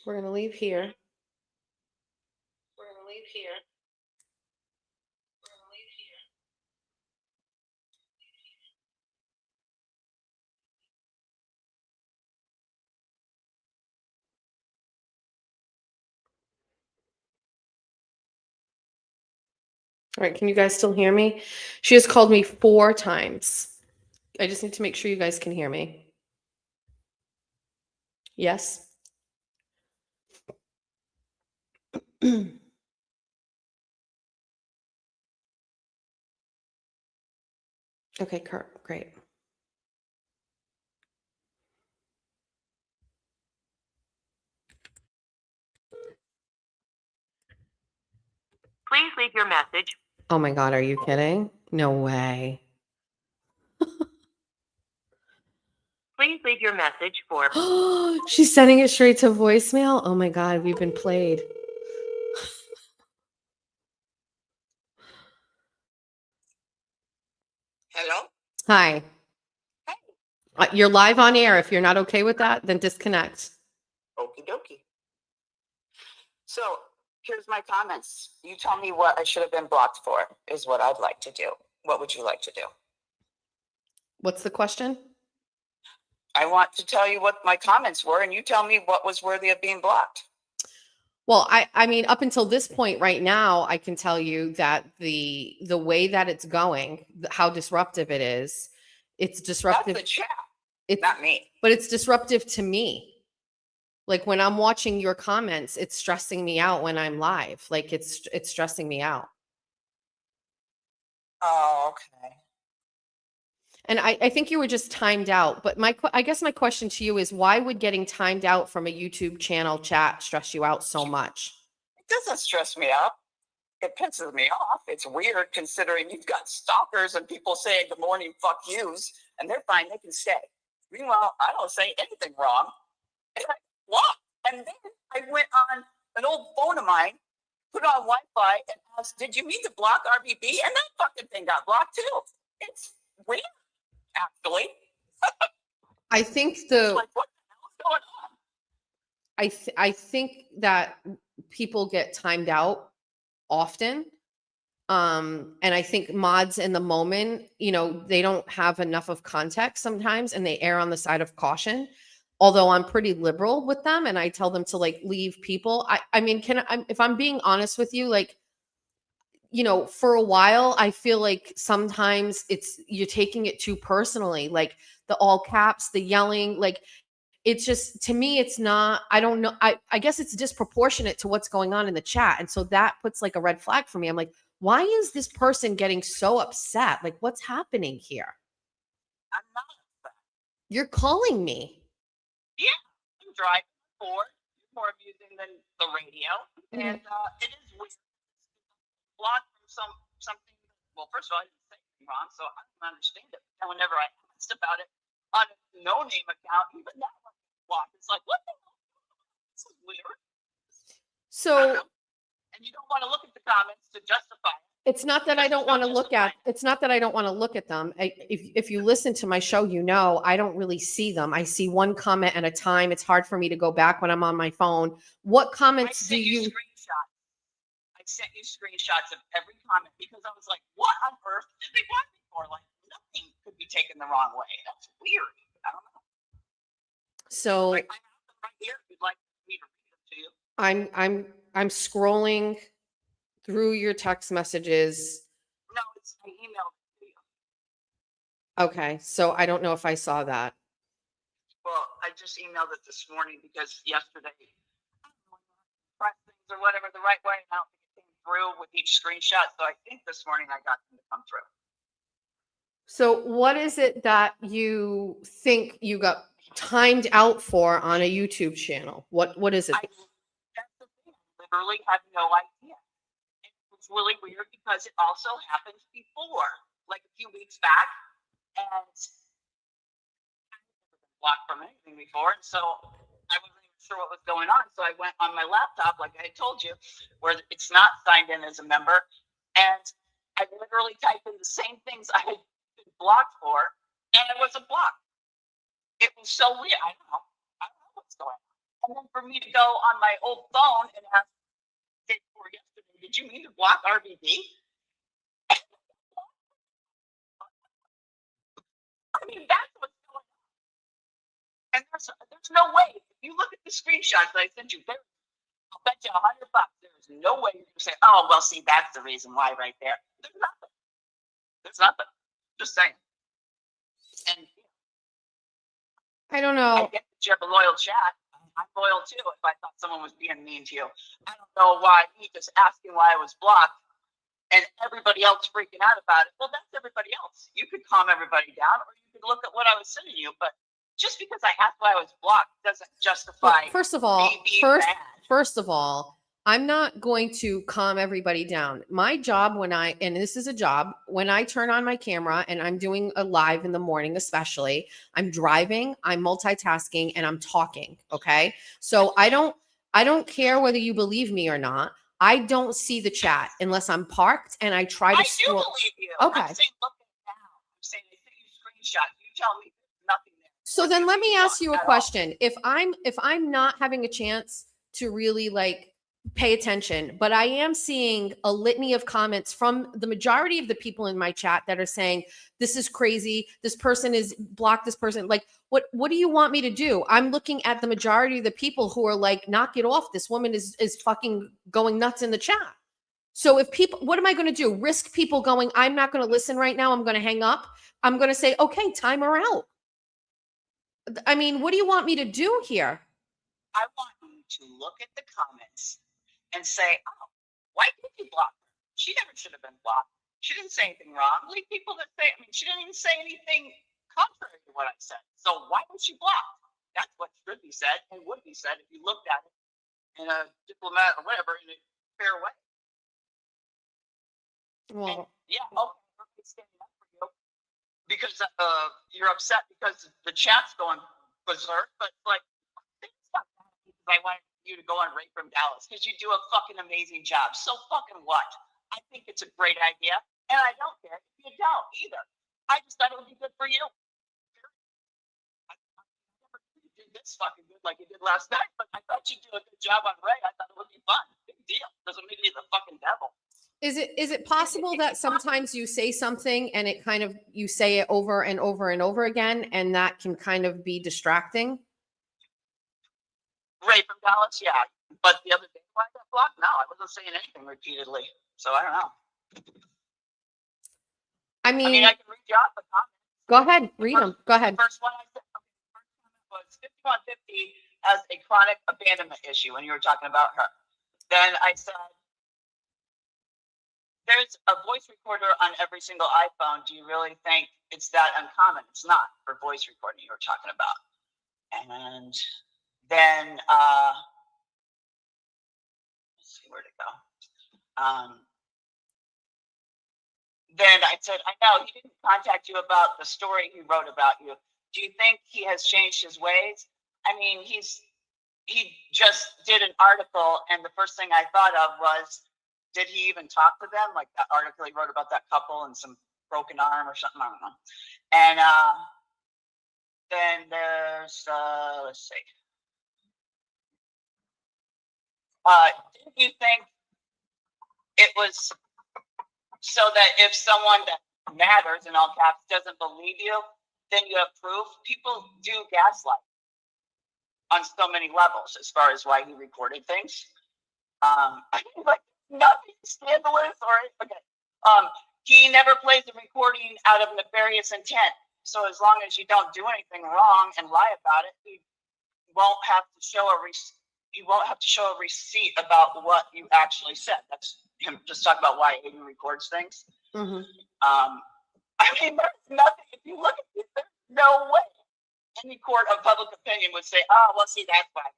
Speaker 5: We're going to leave here. All right, can you guys still hear me? She has called me 4 times. I just need to make sure you guys can hear me. Yes? Okay, Kurt, great.
Speaker 6: Please leave your message.
Speaker 5: Oh my God, are you kidding? No way.
Speaker 6: Please leave your message for.
Speaker 5: She's sending it straight to voicemail? Oh my God, we've been played.
Speaker 3: Hello?
Speaker 5: Hi. You're live on air. If you're not okay with that, then disconnect.
Speaker 7: Okie dokie. So here's my comments. You tell me what I should have been blocked for, is what I'd like to do. What would you like to do?
Speaker 5: What's the question?
Speaker 7: I want to tell you what my comments were, and you tell me what was worthy of being blocked.
Speaker 5: Well, I mean, up until this point right now, I can tell you that the way that it's going, how disruptive it is, it's disruptive.
Speaker 7: Not the chat,
Speaker 5: It's
Speaker 7: not me.
Speaker 5: But it's disruptive to me. Like when I'm watching your comments, it's stressing me out when I'm live. Like it's stressing me out.
Speaker 7: Oh, okay.
Speaker 5: And I think you were just timed out. But I guess my question to you is, why would getting timed out from a YouTube channel chat stress you out so much?
Speaker 7: It doesn't stress me out. It pisses me off. It's weird considering you've got stalkers and people saying good morning, fuck yous, and they're fine, they can stay. Meanwhile, I don't say anything wrong. And I blocked. And then I went on an old phone of mine, put on Wi-Fi, and asked, did you mean to block RBB? And that fucking thing got blocked too. It's weird, actually.
Speaker 5: I think
Speaker 7: It's like, what the hell is going on?
Speaker 5: I think that people get timed out often. And I think mods in the moment, they don't have enough of context sometimes, and they err on the side of caution. Although I'm pretty liberal with them, and I tell them to leave people. I mean, if I'm being honest with you, for a while, I feel like sometimes you're taking it too personally, like the all caps, the yelling, it's just, to me, it's not, I don't know. I guess it's disproportionate to what's going on in the chat. And so that puts a red flag for me. I'm like, why is this person getting so upset? Like, what's happening here?
Speaker 7: I'm not upset.
Speaker 5: You're calling me.
Speaker 7: Yeah, I'm driving forward. More amusing than the radio.
Speaker 5: Mhm.
Speaker 7: And it is weird. Blocked from something. Well, first of all, I didn't say anything wrong, so I don't understand it. And whenever I asked about it on a no-name account, even that one blocked. It's like, what the hell? This is weird.
Speaker 5: So,
Speaker 7: And you don't want to look at the comments to justify it.
Speaker 5: It's not that I don't want to look at, it's not that I don't want to look at them. If you listen to my show, you know, I don't really see them. I see one comment at a time. It's hard for me to go back when I'm on my phone. What
Speaker 7: I
Speaker 5: comments do
Speaker 7: sent you
Speaker 5: you,
Speaker 7: screenshots. I sent you screenshots of every comment because I was like, what on earth did they want me for? Like, nothing could be taken the wrong way. That's weird. I don't know.
Speaker 5: so
Speaker 7: Like, I have them right here if you'd like me to read them to you.
Speaker 5: I'm scrolling through your text messages.
Speaker 7: No, I emailed it to you.
Speaker 5: Okay, so I don't know if I saw that.
Speaker 7: Well, I just emailed it this morning because yesterday, I don't know, press things or whatever the right way, and I don't think it came through with each screenshot. So I think this morning I got them to come through.
Speaker 5: So what is it that you think you got timed out for on a YouTube channel? What is it?
Speaker 7: That's the thing. I literally had no idea. It was really weird because it also happened before, like a few weeks back, and I never been blocked from anything before, and so I wasn't even sure what was going on. So I went on my laptop, like I had told you, where it's not signed in as a member, and I literally typed in the same things I had been blocked for, and it wasn't blocked. It was so weird. I don't know what's going on. And then for me to go on my old phone and ask yesterday, did you mean to block RBD? I mean, that's what's going on. And there's no way. If you look at the screenshots that I sent you, I'll bet you $100. There's no way you're gonna say, oh, well, see, that's the reason why right there. There's nothing. There's nothing. Just saying. And
Speaker 5: I don't
Speaker 7: I
Speaker 5: know.
Speaker 7: get that you have a loyal chat. I'm loyal too if I thought someone was being mean to you. I don't know why me just asking why I was blocked and everybody else freaking out about it. Well, that's everybody else. You could calm everybody down or you could look at what I was sending you. But just because I asked why I was blocked doesn't justify
Speaker 5: First of all,
Speaker 7: me being bad.
Speaker 5: first of all, I'm not going to calm everybody down. My job and this is a job, when I turn on my camera and I'm doing a live in the morning, especially, I'm driving, I'm multitasking, and I'm talking. Okay. So I don't care whether you believe me or not. I don't see the chat unless I'm parked and I try to
Speaker 7: I do
Speaker 5: scroll.
Speaker 7: believe you.
Speaker 5: Okay.
Speaker 7: I'm saying look at it now. I'm saying I sent you a screenshot. You tell me there's nothing there.
Speaker 5: So then let me ask you a
Speaker 7: At all.
Speaker 5: question. If I'm not having a chance to really like pay attention, but I am seeing a litany of comments from the majority of the people in my chat that are saying, this is crazy. This person is blocked this person. Like, what do you want me to do? I'm looking at the majority of the people who are like, knock it off. This woman is fucking going nuts in the chat. So if people, what am I going to do? Risk people going, I'm not going to listen right now. I'm going to hang up. I'm going to say, okay, time her out. I mean, what do you want me to do here?
Speaker 7: I want you to look at the comments and say, oh, why did you block her? She never should have been blocked. She didn't say anything wrong. Leave people that say, I mean, she didn't even say anything contrary to what I said. So why was she blocked? That's what should be said and would be said if you looked at it in a diplomat or whatever, in a fair way.
Speaker 5: Well,
Speaker 7: Yeah, okay, I'm standing up for you because you're upset because the chat's going berserk, but like, stop that because I wanted you to go on Ray from Dallas because you do a fucking amazing job. So fucking what? I think it's a great idea, and I don't care if you don't either. I just thought it would be good for you. I never did this fucking good like you did last night, but I thought you'd do a good job on Ray. I thought it would be fun. Big deal. Doesn't make me the fucking devil.
Speaker 5: is it possible that sometimes you say something and it kind of, you say it over and over and over again, and that can kind of be distracting?
Speaker 7: Ray from Dallas, yeah. But the other day when I got blocked, no, I wasn't saying anything repeatedly. So I don't know.
Speaker 5: I
Speaker 7: I
Speaker 5: mean,
Speaker 7: mean, I can read you off the comments.
Speaker 5: go ahead, read them. Go ahead.
Speaker 7: The first one I said, okay, the first comment was 5150 as a chronic abandonment issue when you were talking about her. Then I said, there's a voice recorder on every single iPhone. Do you really think it's that uncommon? It's not for voice recording you were talking about. And then, let's see where to go. Then I said, I know he didn't contact you about the story he wrote about you. Do you think he has changed his ways? I mean, he just did an article, and the first thing I thought of was did he even talk to them? Like that article he wrote about that couple and some broken arm or something, I don't know. And then there's let's see. Didn't you think it was so that if someone that matters in all caps doesn't believe you, then you have proof? People do gaslight on so many levels as far as why he recorded things. Like nothing scandalous or okay. He never plays the recording out of nefarious intent. So as long as you don't do anything wrong and lie about it, he won't have to show a receipt about what you actually said. That's him just talking about why Aiden records things.
Speaker 5: Mhm.
Speaker 7: I mean, there's nothing. If you look at it, there's no way any court of public opinion would say, "Oh, well, see, that's why."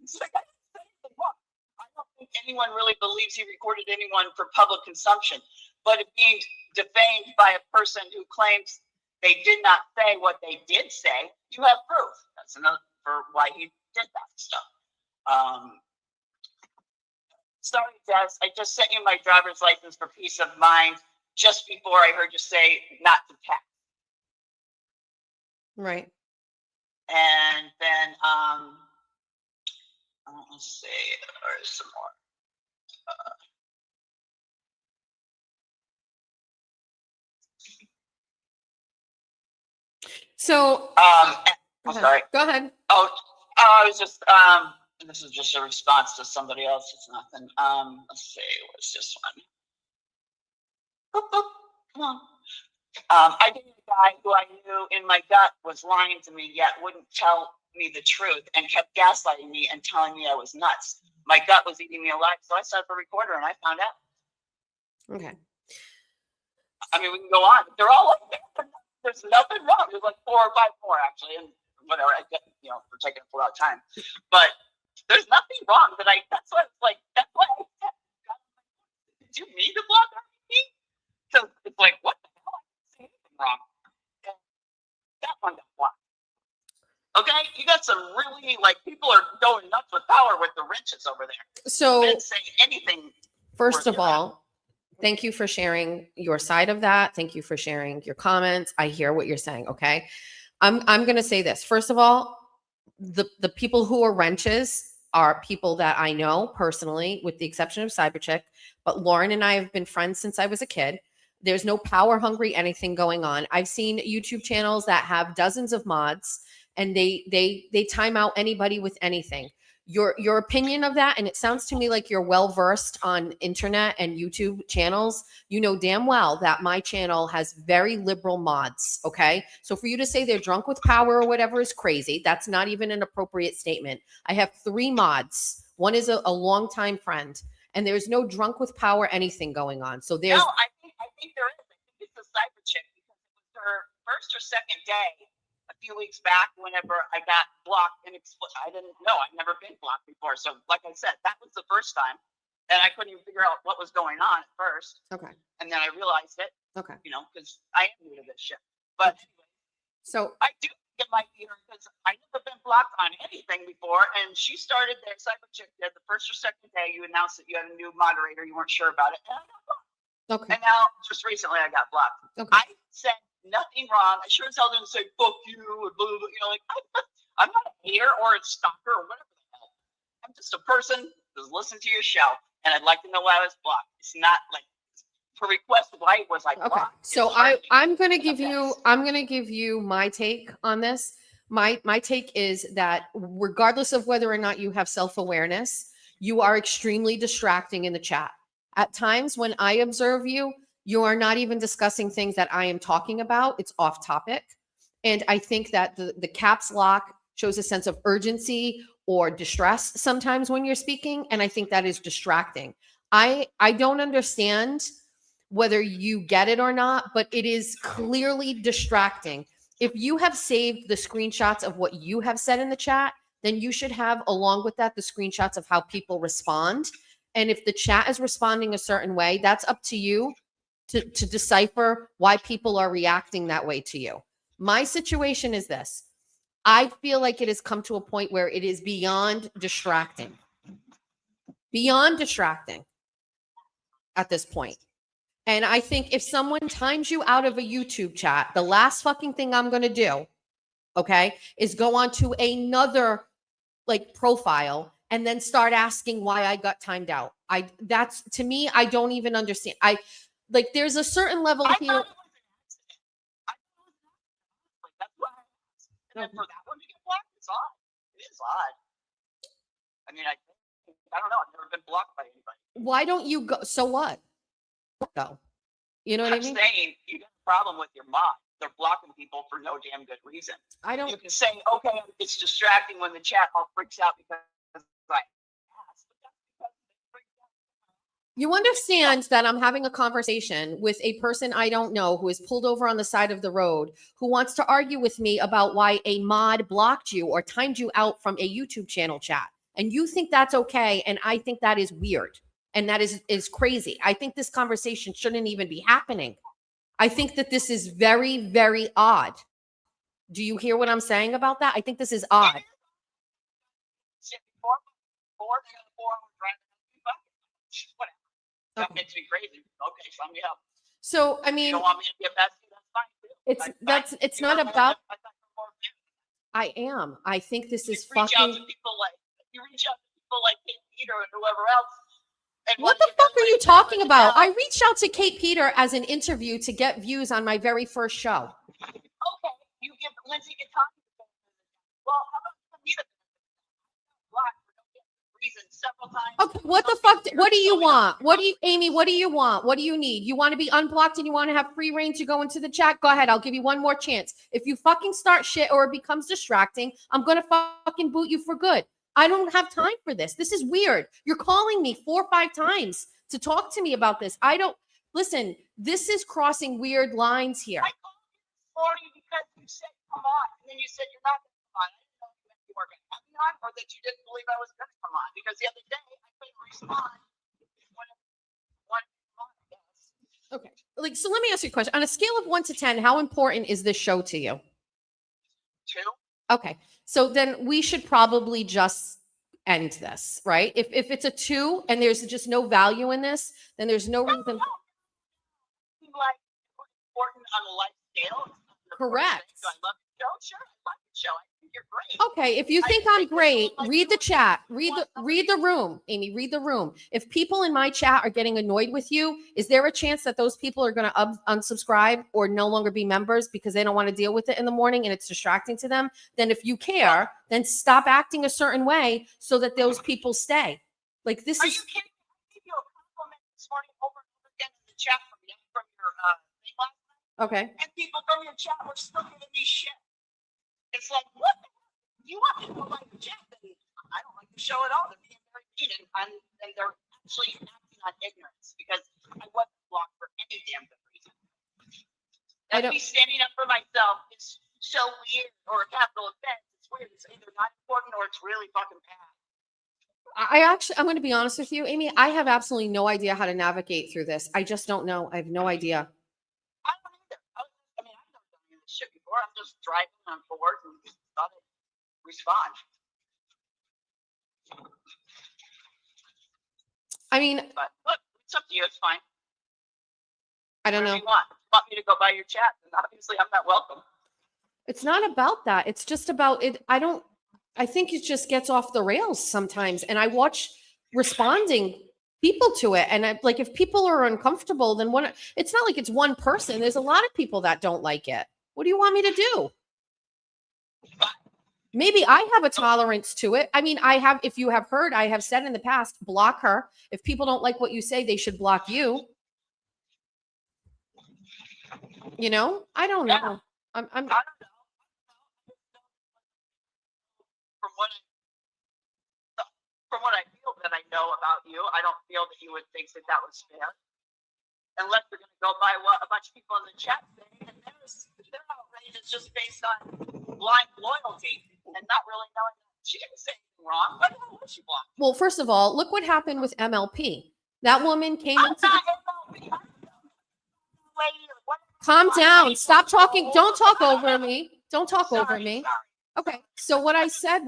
Speaker 7: It's like, I didn't say anything wrong. I don't think anyone really believes he recorded anyone for public consumption. But if being defamed by a person who claims they did not say what they did say, you have proof. That's another for why he did that stuff. Sorry, Des, I just sent you my driver's license for peace of mind just before I heard you say not to text.
Speaker 5: Right.
Speaker 7: And then, let's see, there's some more.
Speaker 5: So
Speaker 7: I'm
Speaker 5: go ahead.
Speaker 7: sorry.
Speaker 5: Go ahead.
Speaker 7: I was just, this is just a response to somebody else. It's nothing. Let's see, what's this one? Boop, boop. Come on. I dated a guy who I knew in my gut was lying to me, yet wouldn't tell me the truth and kept gaslighting me and telling me I was nuts. My gut was eating me alive, so I set up a recorder and I found out.
Speaker 5: Okay.
Speaker 7: I mean, we can go on. They're all like there. There's nothing wrong. There's like 4 or 5 more actually, and whatever. I get, for taking up a lot of time, but there's nothing wrong. That's why it's like. That's why I said, did you mean to block me? Because it's like, what the hell? I didn't say anything wrong. And that one got blocked. Okay, you got some really people are going nuts with power with the wrenches over there.
Speaker 5: So
Speaker 7: Didn't say anything.
Speaker 5: first of all, thank you for sharing your side of that. Thank you for sharing your comments. I hear what you're saying. Okay. I'm going to say this. First of all, the people who are wrenches are people that I know personally, with the exception of Cyberchick. But Lauren and I have been friends since I was a kid. There's no power hungry anything going on. I've seen YouTube channels that have dozens of mods and they time out anybody with anything. Your opinion of that, and it sounds to me like you're well versed on internet and YouTube channels. You know damn well that my channel has very liberal mods. Okay, so for you to say they're drunk with power or whatever is crazy. That's not even an appropriate statement. I have 3 mods. One is a longtime friend, and there's no drunk with power anything going on. So there's
Speaker 7: No, I think there is. I think it's a Cyberchick because it was her first or second day a few weeks back whenever I got blocked and I didn't know. I'd never been blocked before. So like I said, that was the first time. And I couldn't even figure out what was going on at first.
Speaker 5: okay.
Speaker 7: And then I realized it,
Speaker 5: Okay.
Speaker 7: because I am new to this shit. But anyway,
Speaker 5: So
Speaker 7: I do think it might be her because I never been blocked on anything before. And she started there, Cyberchick did the first or second day you announced that you had a new moderator. You weren't sure about it. And I got blocked.
Speaker 5: okay.
Speaker 7: And now, just recently, I got blocked.
Speaker 5: Okay.
Speaker 7: I said nothing wrong. I sure as hell didn't say "fuck you" or blah, blah, blah. I'm not a hater or a stalker or whatever the hell. I'm just a person who's listened to your show, and I'd like to know why I was blocked. It's not like for request. Why was I blocked?
Speaker 5: Okay. So I'm going to give you my take on this. My take is that regardless of whether or not you have self-awareness, you are extremely distracting in the chat. At times when I observe you, you are not even discussing things that I am talking about. It's off topic. And I think that the caps lock shows a sense of urgency or distress sometimes when you're speaking. And I think that is distracting. I don't understand whether you get it or not, but it is clearly distracting. If you have saved the screenshots of what you have said in the chat, then you should have, along with that, the screenshots of how people respond. And if the chat is responding a certain way, that's up to you to decipher why people are reacting that way to you. My situation is this. I feel like it has come to a point where it is beyond distracting. Beyond distracting. at this point. And I think if someone times you out of a YouTube chat, the last fucking thing I'm going to do, okay, is go on to another like profile and then start asking why I got timed out. That's to me, I don't even understand. There's a certain level
Speaker 7: I
Speaker 5: here.
Speaker 7: thought it was an accident. I thought it was an accident. That's why I asked. And then for that one to get blocked, it's odd. It is odd. I mean, I don't know. I've never been blocked by anybody.
Speaker 5: Why don't you go? So what? Go. You know what I
Speaker 7: I'm
Speaker 5: mean?
Speaker 7: saying you got a problem with your mod. They're blocking people for no damn good reason.
Speaker 5: I don't.
Speaker 7: You can say, okay, it's distracting when the chat all freaks out because I asked. But that's because they freaked out.
Speaker 5: You understand that I'm having a conversation with a person I don't know who is pulled over on the side of the road who wants to argue with me about why a mod blocked you or timed you out from a YouTube channel chat. And you think that's okay. And I think that is weird. And that is crazy. I think this conversation shouldn't even be happening. I think that this is very, very odd. Do you hear what I'm saying about that? I think this is odd.
Speaker 7: Shit, before they got a 4-hour drive, whatever. That
Speaker 5: Okay.
Speaker 7: makes me crazy. Okay, sign me up.
Speaker 5: So, I
Speaker 7: You
Speaker 5: mean,
Speaker 7: don't want me to be a bestie? That's fine too.
Speaker 5: it's
Speaker 7: You
Speaker 5: not
Speaker 7: know,
Speaker 5: about,
Speaker 7: I thought you were more fair.
Speaker 5: I am. I think this
Speaker 7: You
Speaker 5: is
Speaker 7: reach out to
Speaker 5: fucking,
Speaker 7: people like Kate Peter and whoever else. And
Speaker 5: what
Speaker 7: want
Speaker 5: the
Speaker 7: to get
Speaker 5: fuck are you
Speaker 7: everybody
Speaker 5: talking
Speaker 7: to
Speaker 5: about?
Speaker 7: know,
Speaker 5: I reached out to Kate Peter as an interview to get views on my very first show.
Speaker 7: Okay, you give Lindsay a time. Well, how about Anita? Blocked for no good reason several times.
Speaker 5: Okay, what the fuck? What do you want? Amy, what do you want? What do you need? You want to be unblocked and you want to have free reign to go into the chat? Go ahead. I'll give you one more chance. If you fucking start shit or it becomes distracting, I'm going to fucking boot you for good. I don't have time for this. This is weird. You're calling me 4 or 5 times to talk to me about this. Listen, this is crossing weird lines here.
Speaker 7: I called you this morning because you said come on, and then you said you're not going to come on. I didn't know if you were going to have me on or that you didn't believe I was going to come on because the other day I couldn't respond when I wanted to come on, I guess.
Speaker 5: Okay. So let me ask you a question. On a scale of 1 to 10, how important is this show to you?
Speaker 7: 2?
Speaker 5: Okay. So then we should probably just end this, right? If it's a 2 and there's just no value in this, then there's no reason.
Speaker 7: Like important on a life scale. It's not an important
Speaker 5: Correct.
Speaker 7: thing. Do I love the show? Sure, I love the show. I think you're great.
Speaker 5: Okay, if you
Speaker 7: I
Speaker 5: think
Speaker 7: think
Speaker 5: I'm
Speaker 7: it's
Speaker 5: great,
Speaker 7: like
Speaker 5: read the
Speaker 7: you
Speaker 5: chat.
Speaker 7: want
Speaker 5: Read the room, Amy. Read the room. If people in my chat are getting annoyed with you, is there a chance that those people are going to unsubscribe or no longer be members because they don't want to deal with it in the morning and it's distracting to them? Then if you care, then stop acting a certain way so that those people stay. Like this
Speaker 7: Are
Speaker 5: is
Speaker 7: you kidding me? I gave you a compliment this morning over and over again in the chat from your thing last night,
Speaker 5: okay.
Speaker 7: and people from your chat were still giving me shit. It's like, what the hell? You want me to go like the chat? Then I don't like the show at all. They're being very mean, and they're actually acting on ignorance because I wasn't blocked for any damn good reason.
Speaker 5: I
Speaker 7: And
Speaker 5: don't-
Speaker 7: me standing up for myself is so weird, or a capital offense. It's weird. It's either not important or it's really fucking bad.
Speaker 5: I'm going to be honest with you, Amy. I have absolutely no idea how to navigate through this. I just don't know. I have no idea.
Speaker 7: I don't either. I've never done any of this shit before. I'm just driving on forward and thought I'd respond.
Speaker 5: I mean,
Speaker 7: But look, it's up to you. It's fine.
Speaker 5: I don't know.
Speaker 7: Whatever you want. If you want me to go by your chat, then obviously I'm not welcome.
Speaker 5: It's not about that. It's just about it. I think it just gets off the rails sometimes. And I watch responding people to it. And like, if people are uncomfortable, then it's not like it's one person. There's a lot of people that don't like it. What do you want me to do? Maybe I have a tolerance to it. I mean, if you have heard, I have said in the past, block her. If people don't like what you say, they should block you. You know, I don't know.
Speaker 7: Yeah.
Speaker 5: I'm
Speaker 7: I don't know. From what I feel that I know about you, I don't feel that you would think that that was fair. Unless you're going to go by what a bunch of people in the chat say, and their outrage is just based on blind loyalty and not really knowing that she didn't say anything wrong. What the hell was she blocked?
Speaker 5: Well, first of all, look what happened with MLP. That woman came
Speaker 7: I'm
Speaker 5: into the
Speaker 7: not MLB. Lady or whatever.
Speaker 5: Calm down. Stop talking. Don't talk over me. Don't talk over
Speaker 7: Sorry,
Speaker 5: me.
Speaker 7: sorry.
Speaker 5: Okay. So what I said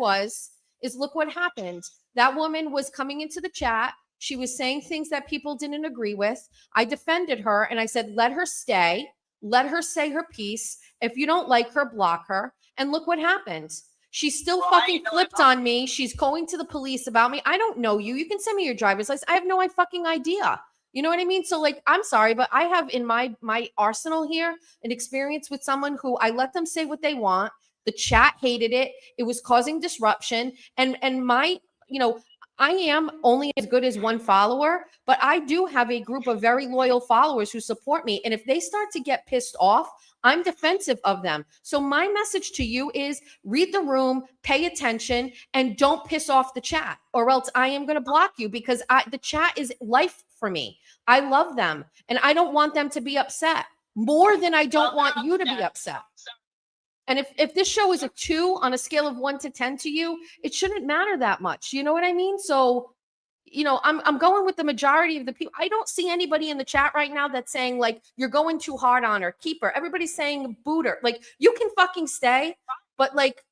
Speaker 5: is look what happened. That woman was coming into the chat. She was saying things that people didn't agree with. I defended her and I said, let her stay. Let her say her piece. If you don't like her, block her. And look what happened. She still fucking flipped on me. She's going to the police about me. I don't know you. You can send me your driver's license. I have no fucking idea. You know what I mean? So like, I'm sorry, but I have in my arsenal here an experience with someone who I let them say what they want. The chat hated it. It was causing disruption. And my, you know, I am only as good as one follower, but I do have a group of very loyal followers who support me. And if they start to get pissed off, I'm defensive of them. So my message to you is read the room, pay attention, and don't piss off the chat, or else I am going to block you because the chat is life for me. I love them and I don't want them to be upset more than I don't want you to be upset. And if this show is a 2 on a scale of 1 to 10 to you, it shouldn't matter that much. You know what I mean? So, you know, I'm going with the majority of the people. I don't see anybody in the chat right now that's saying like, you're going too hard on her, keep her. Everybody's saying boot her. Like, you can fucking stay, but like,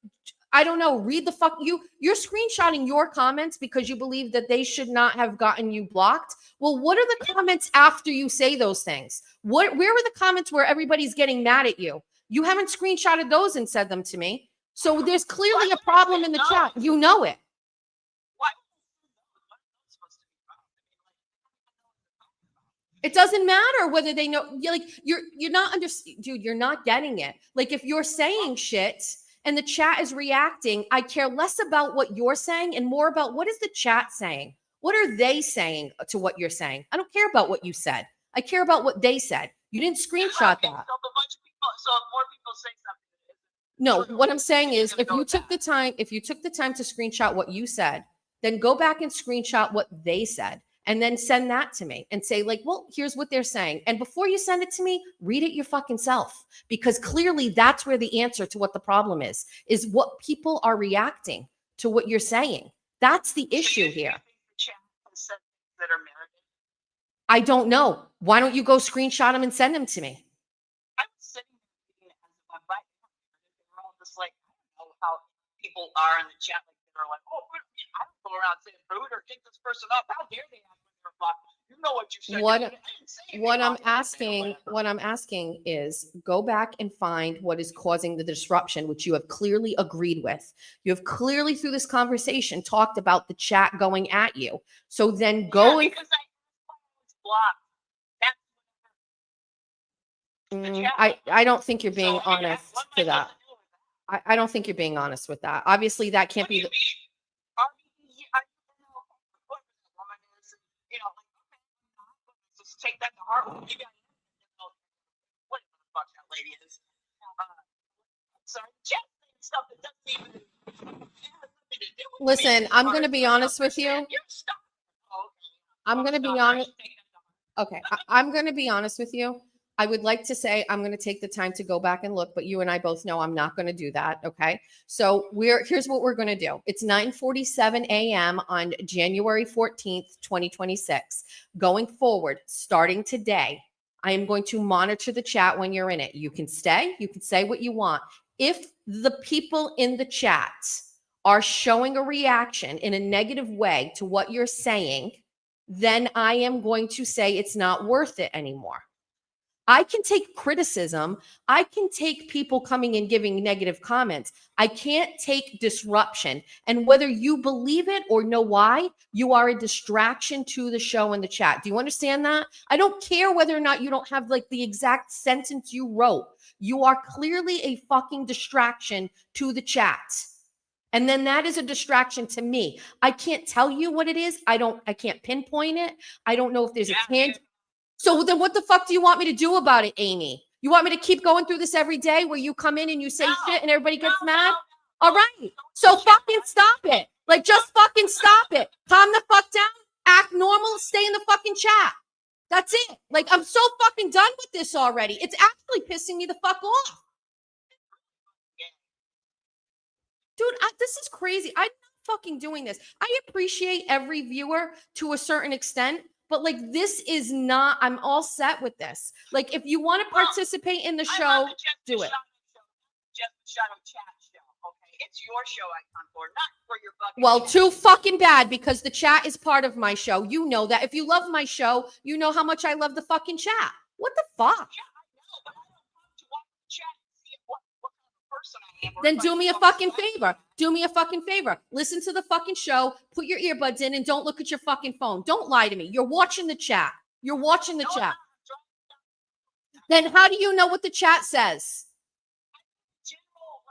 Speaker 5: I don't know, read the you're screenshotting your comments because you believe that they should not have gotten you blocked. Well, what are the comments after you say those things? Where are the comments where everybody's getting mad at you? You haven't screenshotted those and said them to me. So there's clearly a problem in the chat. You know it. It doesn't matter whether they know. You're not dude, you're not getting it. Like if you're saying shit and the chat is reacting, I care less about what you're saying and more about what is the chat saying? What are they saying to what you're saying? I don't care about what you said. I care about what they said. You didn't screenshot that.
Speaker 7: So if more people say something.
Speaker 5: No, what I'm saying is if you took the time to screenshot what you said, then go back and screenshot what they said and then send that to me and say like, well, here's what they're saying. And before you send it to me, read it your fucking self, because clearly that's where the answer to what the problem is what people are reacting to what you're saying. That's the issue here. I don't know. Why don't you go screenshot them and send them to me?
Speaker 7: I was sitting there as if I'm by they're all just like, I don't know how people are in the chat. Like they're like, oh, I don't go around saying rude or kick this person up. How dare they have when they're blocked? You know what you said. What I'm asking is go back and find what is causing the disruption, which you have clearly agreed with. You have clearly through this conversation talked about the chat going at you. So then go and because I was blocked.
Speaker 5: I don't think you're being honest to that. I don't think you're being honest with that. Obviously, that can't be. Just take that to heart. You guys what the fuck that lady is. Sorry, stuff that doesn't even. Listen, I'm going to be honest with you. I'm going to be honest. Okay, I'm going to be honest with you. I would like to say I'm going to take the time to go back and look, but you and I both know I'm not going to do that. Okay. So here's what we're going to do. It's 9:47 a.m. on January 14th, 2026. Going forward, starting today, I am going to monitor the chat when you're in it. You can stay, you can say what you want. If the people in the chat are showing a reaction in a negative way to what you're saying, then I am going to say it's not worth it anymore. I can take criticism. I can take people coming and giving negative comments. I can't take disruption. And whether you believe it or know why, you are a distraction to the show and the chat. Do you understand that? I don't care whether or not you don't have like the exact sentence you wrote. You are clearly a fucking distraction to the chat. And then that is a distraction to me. I can't tell you what it is. I can't pinpoint it. I don't know if there's a tangent. So then what the fuck do you want me to do about it, Amy? You want me to keep going through this every day where you come in and you say shit and everybody gets mad? All right. So fucking stop it. Like, just fucking stop it. Calm the fuck down. Act normal. Stay in the fucking chat. That's it. Like, I'm so fucking done with this already. It's actually pissing me the fuck off. Dude, this is crazy. I'm not fucking doing this. I appreciate every viewer to a certain extent. But like, this is not, I'm all set with this. Like, if you want to participate in the show, do it.
Speaker 7: Just Shadow Chat show, okay? It's your show I come for, not for your fucking.
Speaker 5: Well,
Speaker 7: chat.
Speaker 5: too fucking bad because the chat is part of my show. You know that. If you love my show, you know how much I love the fucking chat. What the fuck?
Speaker 7: Yeah, I know, but I don't come to watch the chat and see what kind of person I am. or
Speaker 5: Then
Speaker 7: if
Speaker 5: do
Speaker 7: I'm
Speaker 5: me a
Speaker 7: fucking
Speaker 5: fucking
Speaker 7: psycho.
Speaker 5: favor. Do me a fucking favor. Listen to the fucking show, put your earbuds in, and don't look at your fucking phone. Don't lie to me. You're watching the chat. You're watching the
Speaker 7: No, I'm
Speaker 5: chat.
Speaker 7: not.
Speaker 5: Then how do you know what the chat says?
Speaker 7: General,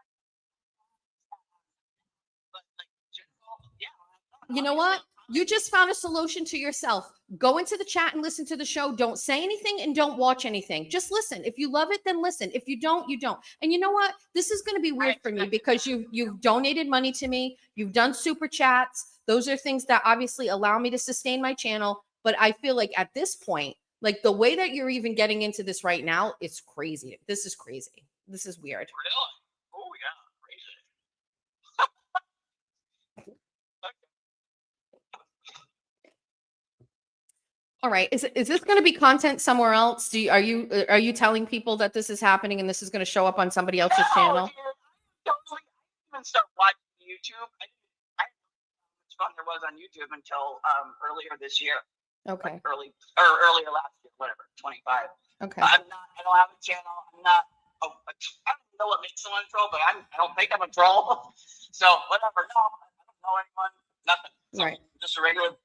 Speaker 7: yeah.
Speaker 5: You know what? You just found a solution to yourself. Go into the chat and listen to the show. Don't say anything and don't watch anything. Just listen. If you love it, then listen. If you don't, you don't. And you know what? This is going to be weird for me because you've donated money to me. You've done super chats. Those are things that obviously allow me to sustain my channel. But I feel like at this point, like the way that you're even getting into this right now, it's crazy. This is crazy. This is weird.
Speaker 7: Really? Oh yeah, crazy.
Speaker 5: All right. Is this going to be content somewhere else? Are you telling people that this is happening and this is going to show up on somebody else's channel?
Speaker 7: Dude, I didn't even start watching YouTube. I didn't know how much fun there was on YouTube until earlier this year.
Speaker 5: Okay.
Speaker 7: Like earlier last year, whatever, 25.
Speaker 5: Okay.
Speaker 7: I don't have a channel. I'm not. I don't know what makes someone a troll, but I don't think I'm a troll. So whatever. No, I don't know anyone. Nothing. So,
Speaker 5: Right.
Speaker 7: Just a regular.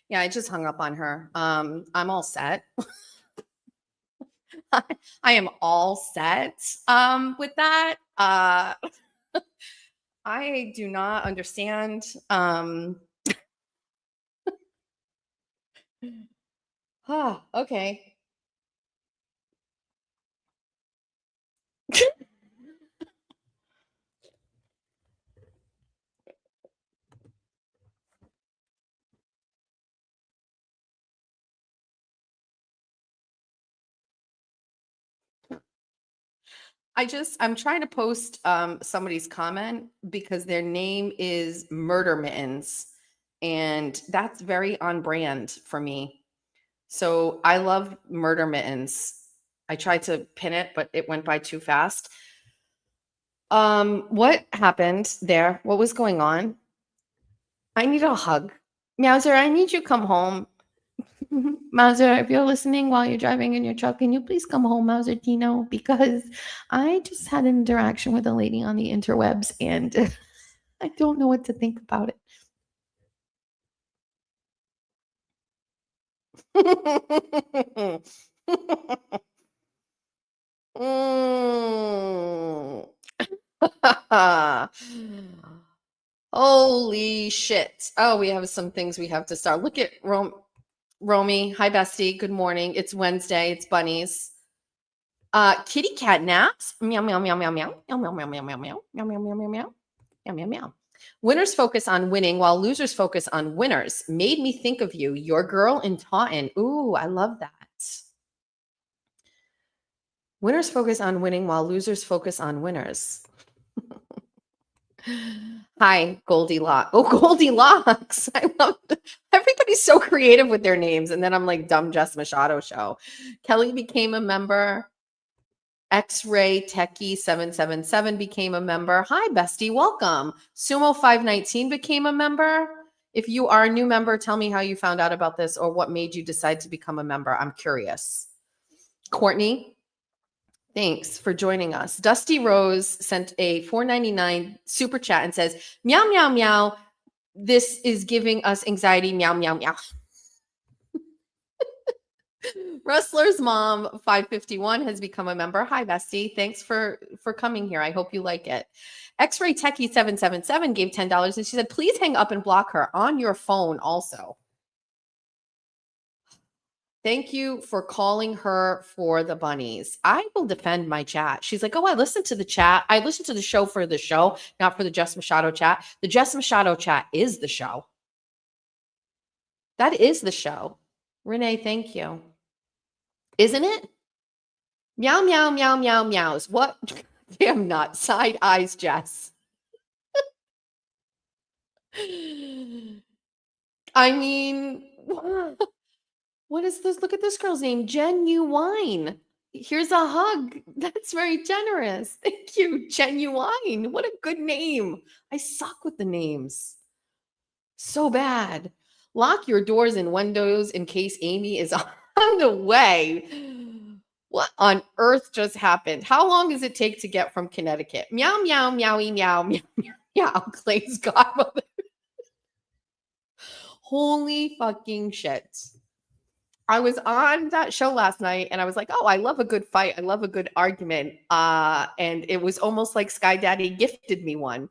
Speaker 5: Yeah, I just hung up on her. I'm all set. I am all set with that. I do not understand. Okay. I'm trying to post somebody's comment because their name is Murder Mittens, and that's very on brand for me. So I love Murder Mittens. I tried to pin it, but it went by too fast. What happened there? What was going on? I need a hug. Meowser, I need you to come home. Mauser, if you're listening while you're driving in your truck, can you please come home, Mauser Tino? Because I just had an interaction with a lady on the interwebs and I don't know what to think about it. Holy shit. Oh, we have some things we have to start. Look at Romy. Hi, bestie. Good morning. It's Wednesday. It's bunnies. Kitty cat naps. Meow, meow, meow, meow, meow. Meow, meow, meow, meow, meow, meow. Meow, meow, meow, meow, meow. Meow, meow, meow. Winners focus on winning while losers focus on winners. Made me think of you, your girl in Taunton. Ooh, I love that. Winners focus on winning while losers focus on winners. Hi, Goldilocks. Oh, Goldilocks. I love everybody's so creative with their names. And then I'm like, dumb Jess Machado show. Kelly became a member. X-Ray Techie 777 became a member. Hi, bestie. Welcome. Sumo 519 became a member. If you are a new member, tell me how you found out about this or what made you decide to become a member. I'm curious. Courtney, thanks for joining us. Dusty Rose sent a $4.99 super chat and says, meow, meow, meow. This is giving us anxiety. Meow, meow, meow. Rustler's Mom 551 has become a member. Hi, bestie. Thanks for coming here. I hope you like it. X-Ray Techie 777 gave $10 and she said, please hang up and block her on your phone also. Thank you for calling her for the bunnies. I will defend my chat. She's like, oh, I listened to the chat. I listened to the show for the show, not for the Jess Machado chat. The Jess Machado chat is the show. That is the show. Renee, thank you. Isn't it? Meow, meow, meow, meow, meows. What? Damn nut. Side eyes, Jess. I mean, what is this? Look at this girl's name. Genuine. Here's a hug. That's very generous. Thank you. Genuine. What a good name. I suck with the names. So bad. Lock your doors and windows in case Amy is on the way. What on earth just happened? How long does it take to get from Connecticut? Meow, meow, meowie, meow, meow, meow, meow. Clay's godmother. Holy fucking shit. I was on that show last night and I was like, oh, I love a good fight. I love a good argument. And it was almost like Sky Daddy gifted me one.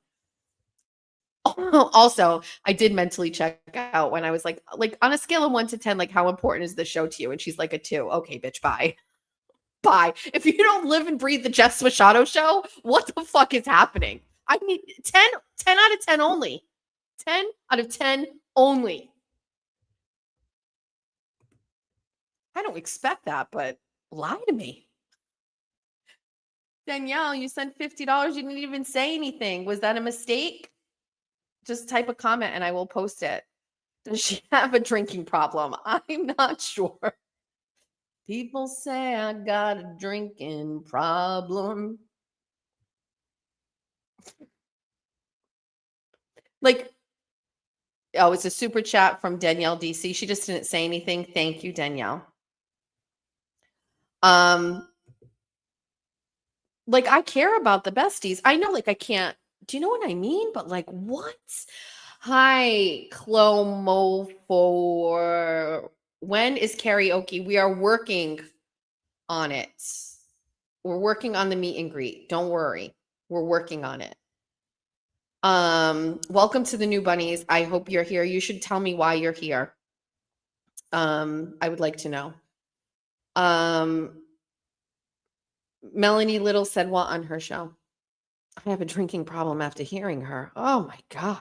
Speaker 5: Also, I did mentally check out when I was like on a scale of 1 to 10, like how important is the show to you? And she's like a 2. Okay, bitch, bye. Bye. If you don't live and breathe the Jeff Swishato show, what the fuck is happening? I need 10 out of 10 only. 10 out of 10 only. I don't expect that, but lie to me. Danielle, you sent $50. You didn't even say anything. Was that a mistake? Just type a comment and I will post it. Does she have a drinking problem? I'm not sure. People say I got a drinking problem. Like, oh, it's a super chat from Danielle DC. She just didn't say anything. Thank you, Danielle. Like I care about the besties. I know, like I can't. Do you know what I mean? But like, what? Hi, Clomo. For when is karaoke? We are working on it. We're working on the meet and greet. Don't worry. We're working on it. Welcome to the new bunnies. I hope you're here. You should tell me why you're here. I would like to know. Melanie Little said what on her show? I have a drinking problem after hearing her. Oh my God.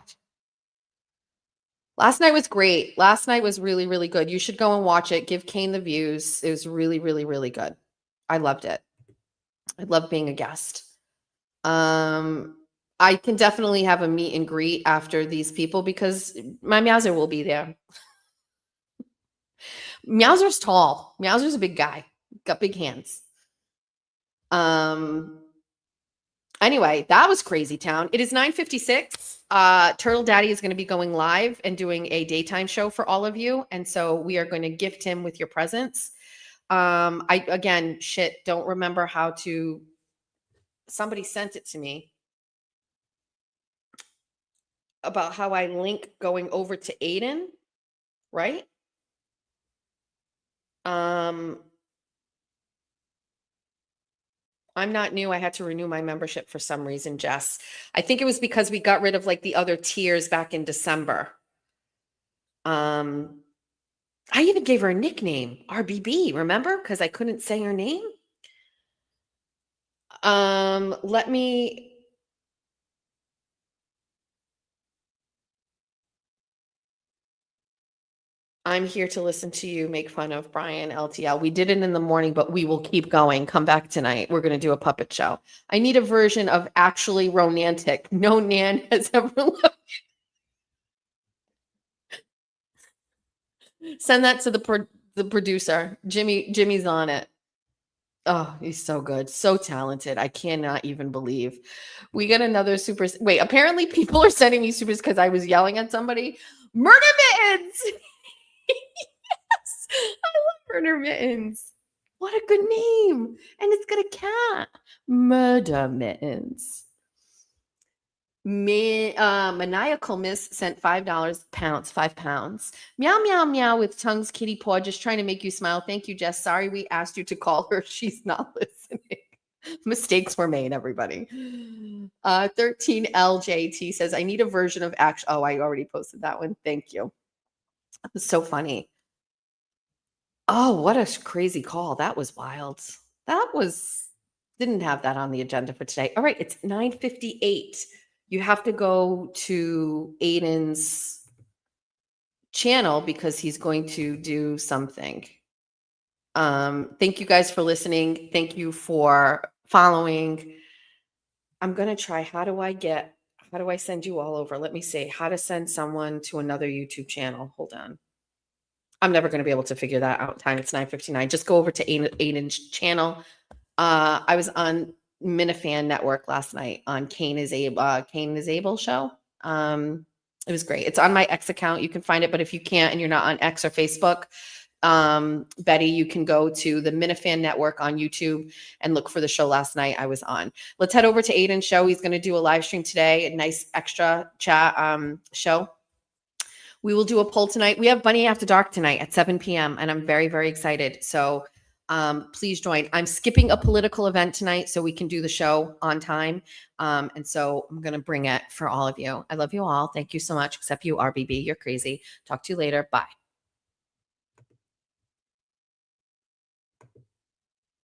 Speaker 5: Last night was great. Last night was really, really good. You should go and watch it. Give Kane the views. It was really, really, really good. I loved it. I love being a guest. I can definitely have a meet and greet after these people because my Meowser will be there. Meowser's tall. Meowser's a big guy. Got big hands. Anyway, that was crazy town. It is 9:56. Turtle Daddy is going to be going live and doing a daytime show for all of you. And so we are going to gift him with your presents. Again, don't remember how to, somebody sent it to me about how I link going over to Aiden, right? I'm not new. I had to renew my membership for some reason, Jess. I think it was because we got rid of like the other tiers back in December. I even gave her a nickname, RBB, remember? Because I couldn't say her name. I'm here to listen to you make fun of Brian LTL. We did it in the morning, but we will keep going. Come back tonight. We're going to do a puppet show. I need a version of actually romantic. No Nan has ever loved. Send that to the producer. Jimmy's on it. Oh, he's so good. So talented. I cannot even believe. We got another super. Wait, apparently people are sending me supers because I was yelling at somebody. Murder Mittens! Yes, I love Murder Mittens. What a good name. And it's got a cat. Murder Mittens. Maniacal Miss sent $5, 5 pounds. Meow, meow, meow with tongue's kitty paw, just trying to make you smile. Thank you, Jess. Sorry we asked you to call her. She's not listening. Mistakes were made, everybody. 13LJT says, I need a version of action. Oh, I already posted that one. Thank you. That was so funny. Oh, what a crazy call. That was wild. Didn't have that on the agenda for today. All right, it's 9:58. You have to go to Aiden's channel because he's going to do something. Thank you guys for listening. Thank you for following. I'm going to try. How do I send you all over? Let me see how to send someone to another YouTube channel. Hold on. I'm never going to be able to figure that out in time. It's 9:59. Just go over to Aiden's channel. I was on Minifan Network last night on Kane is Able show. It was great. It's on my X account. You can find it, but if you can't and you're not on X or Facebook, Betty, you can go to the Minifan Network on YouTube and look for the show last night I was on. Let's head over to Aiden's show. He's going to do a live stream today, a nice extra chat show. We will do a poll tonight. We have Bunny After Dark tonight at 7 p.m. and I'm very, very excited. So please join. I'm skipping a political event tonight so we can do the show on time. And so I'm going to bring it for all of you. I love you all. Thank you so much, except you, RBB. You're crazy. Talk to you later. Bye.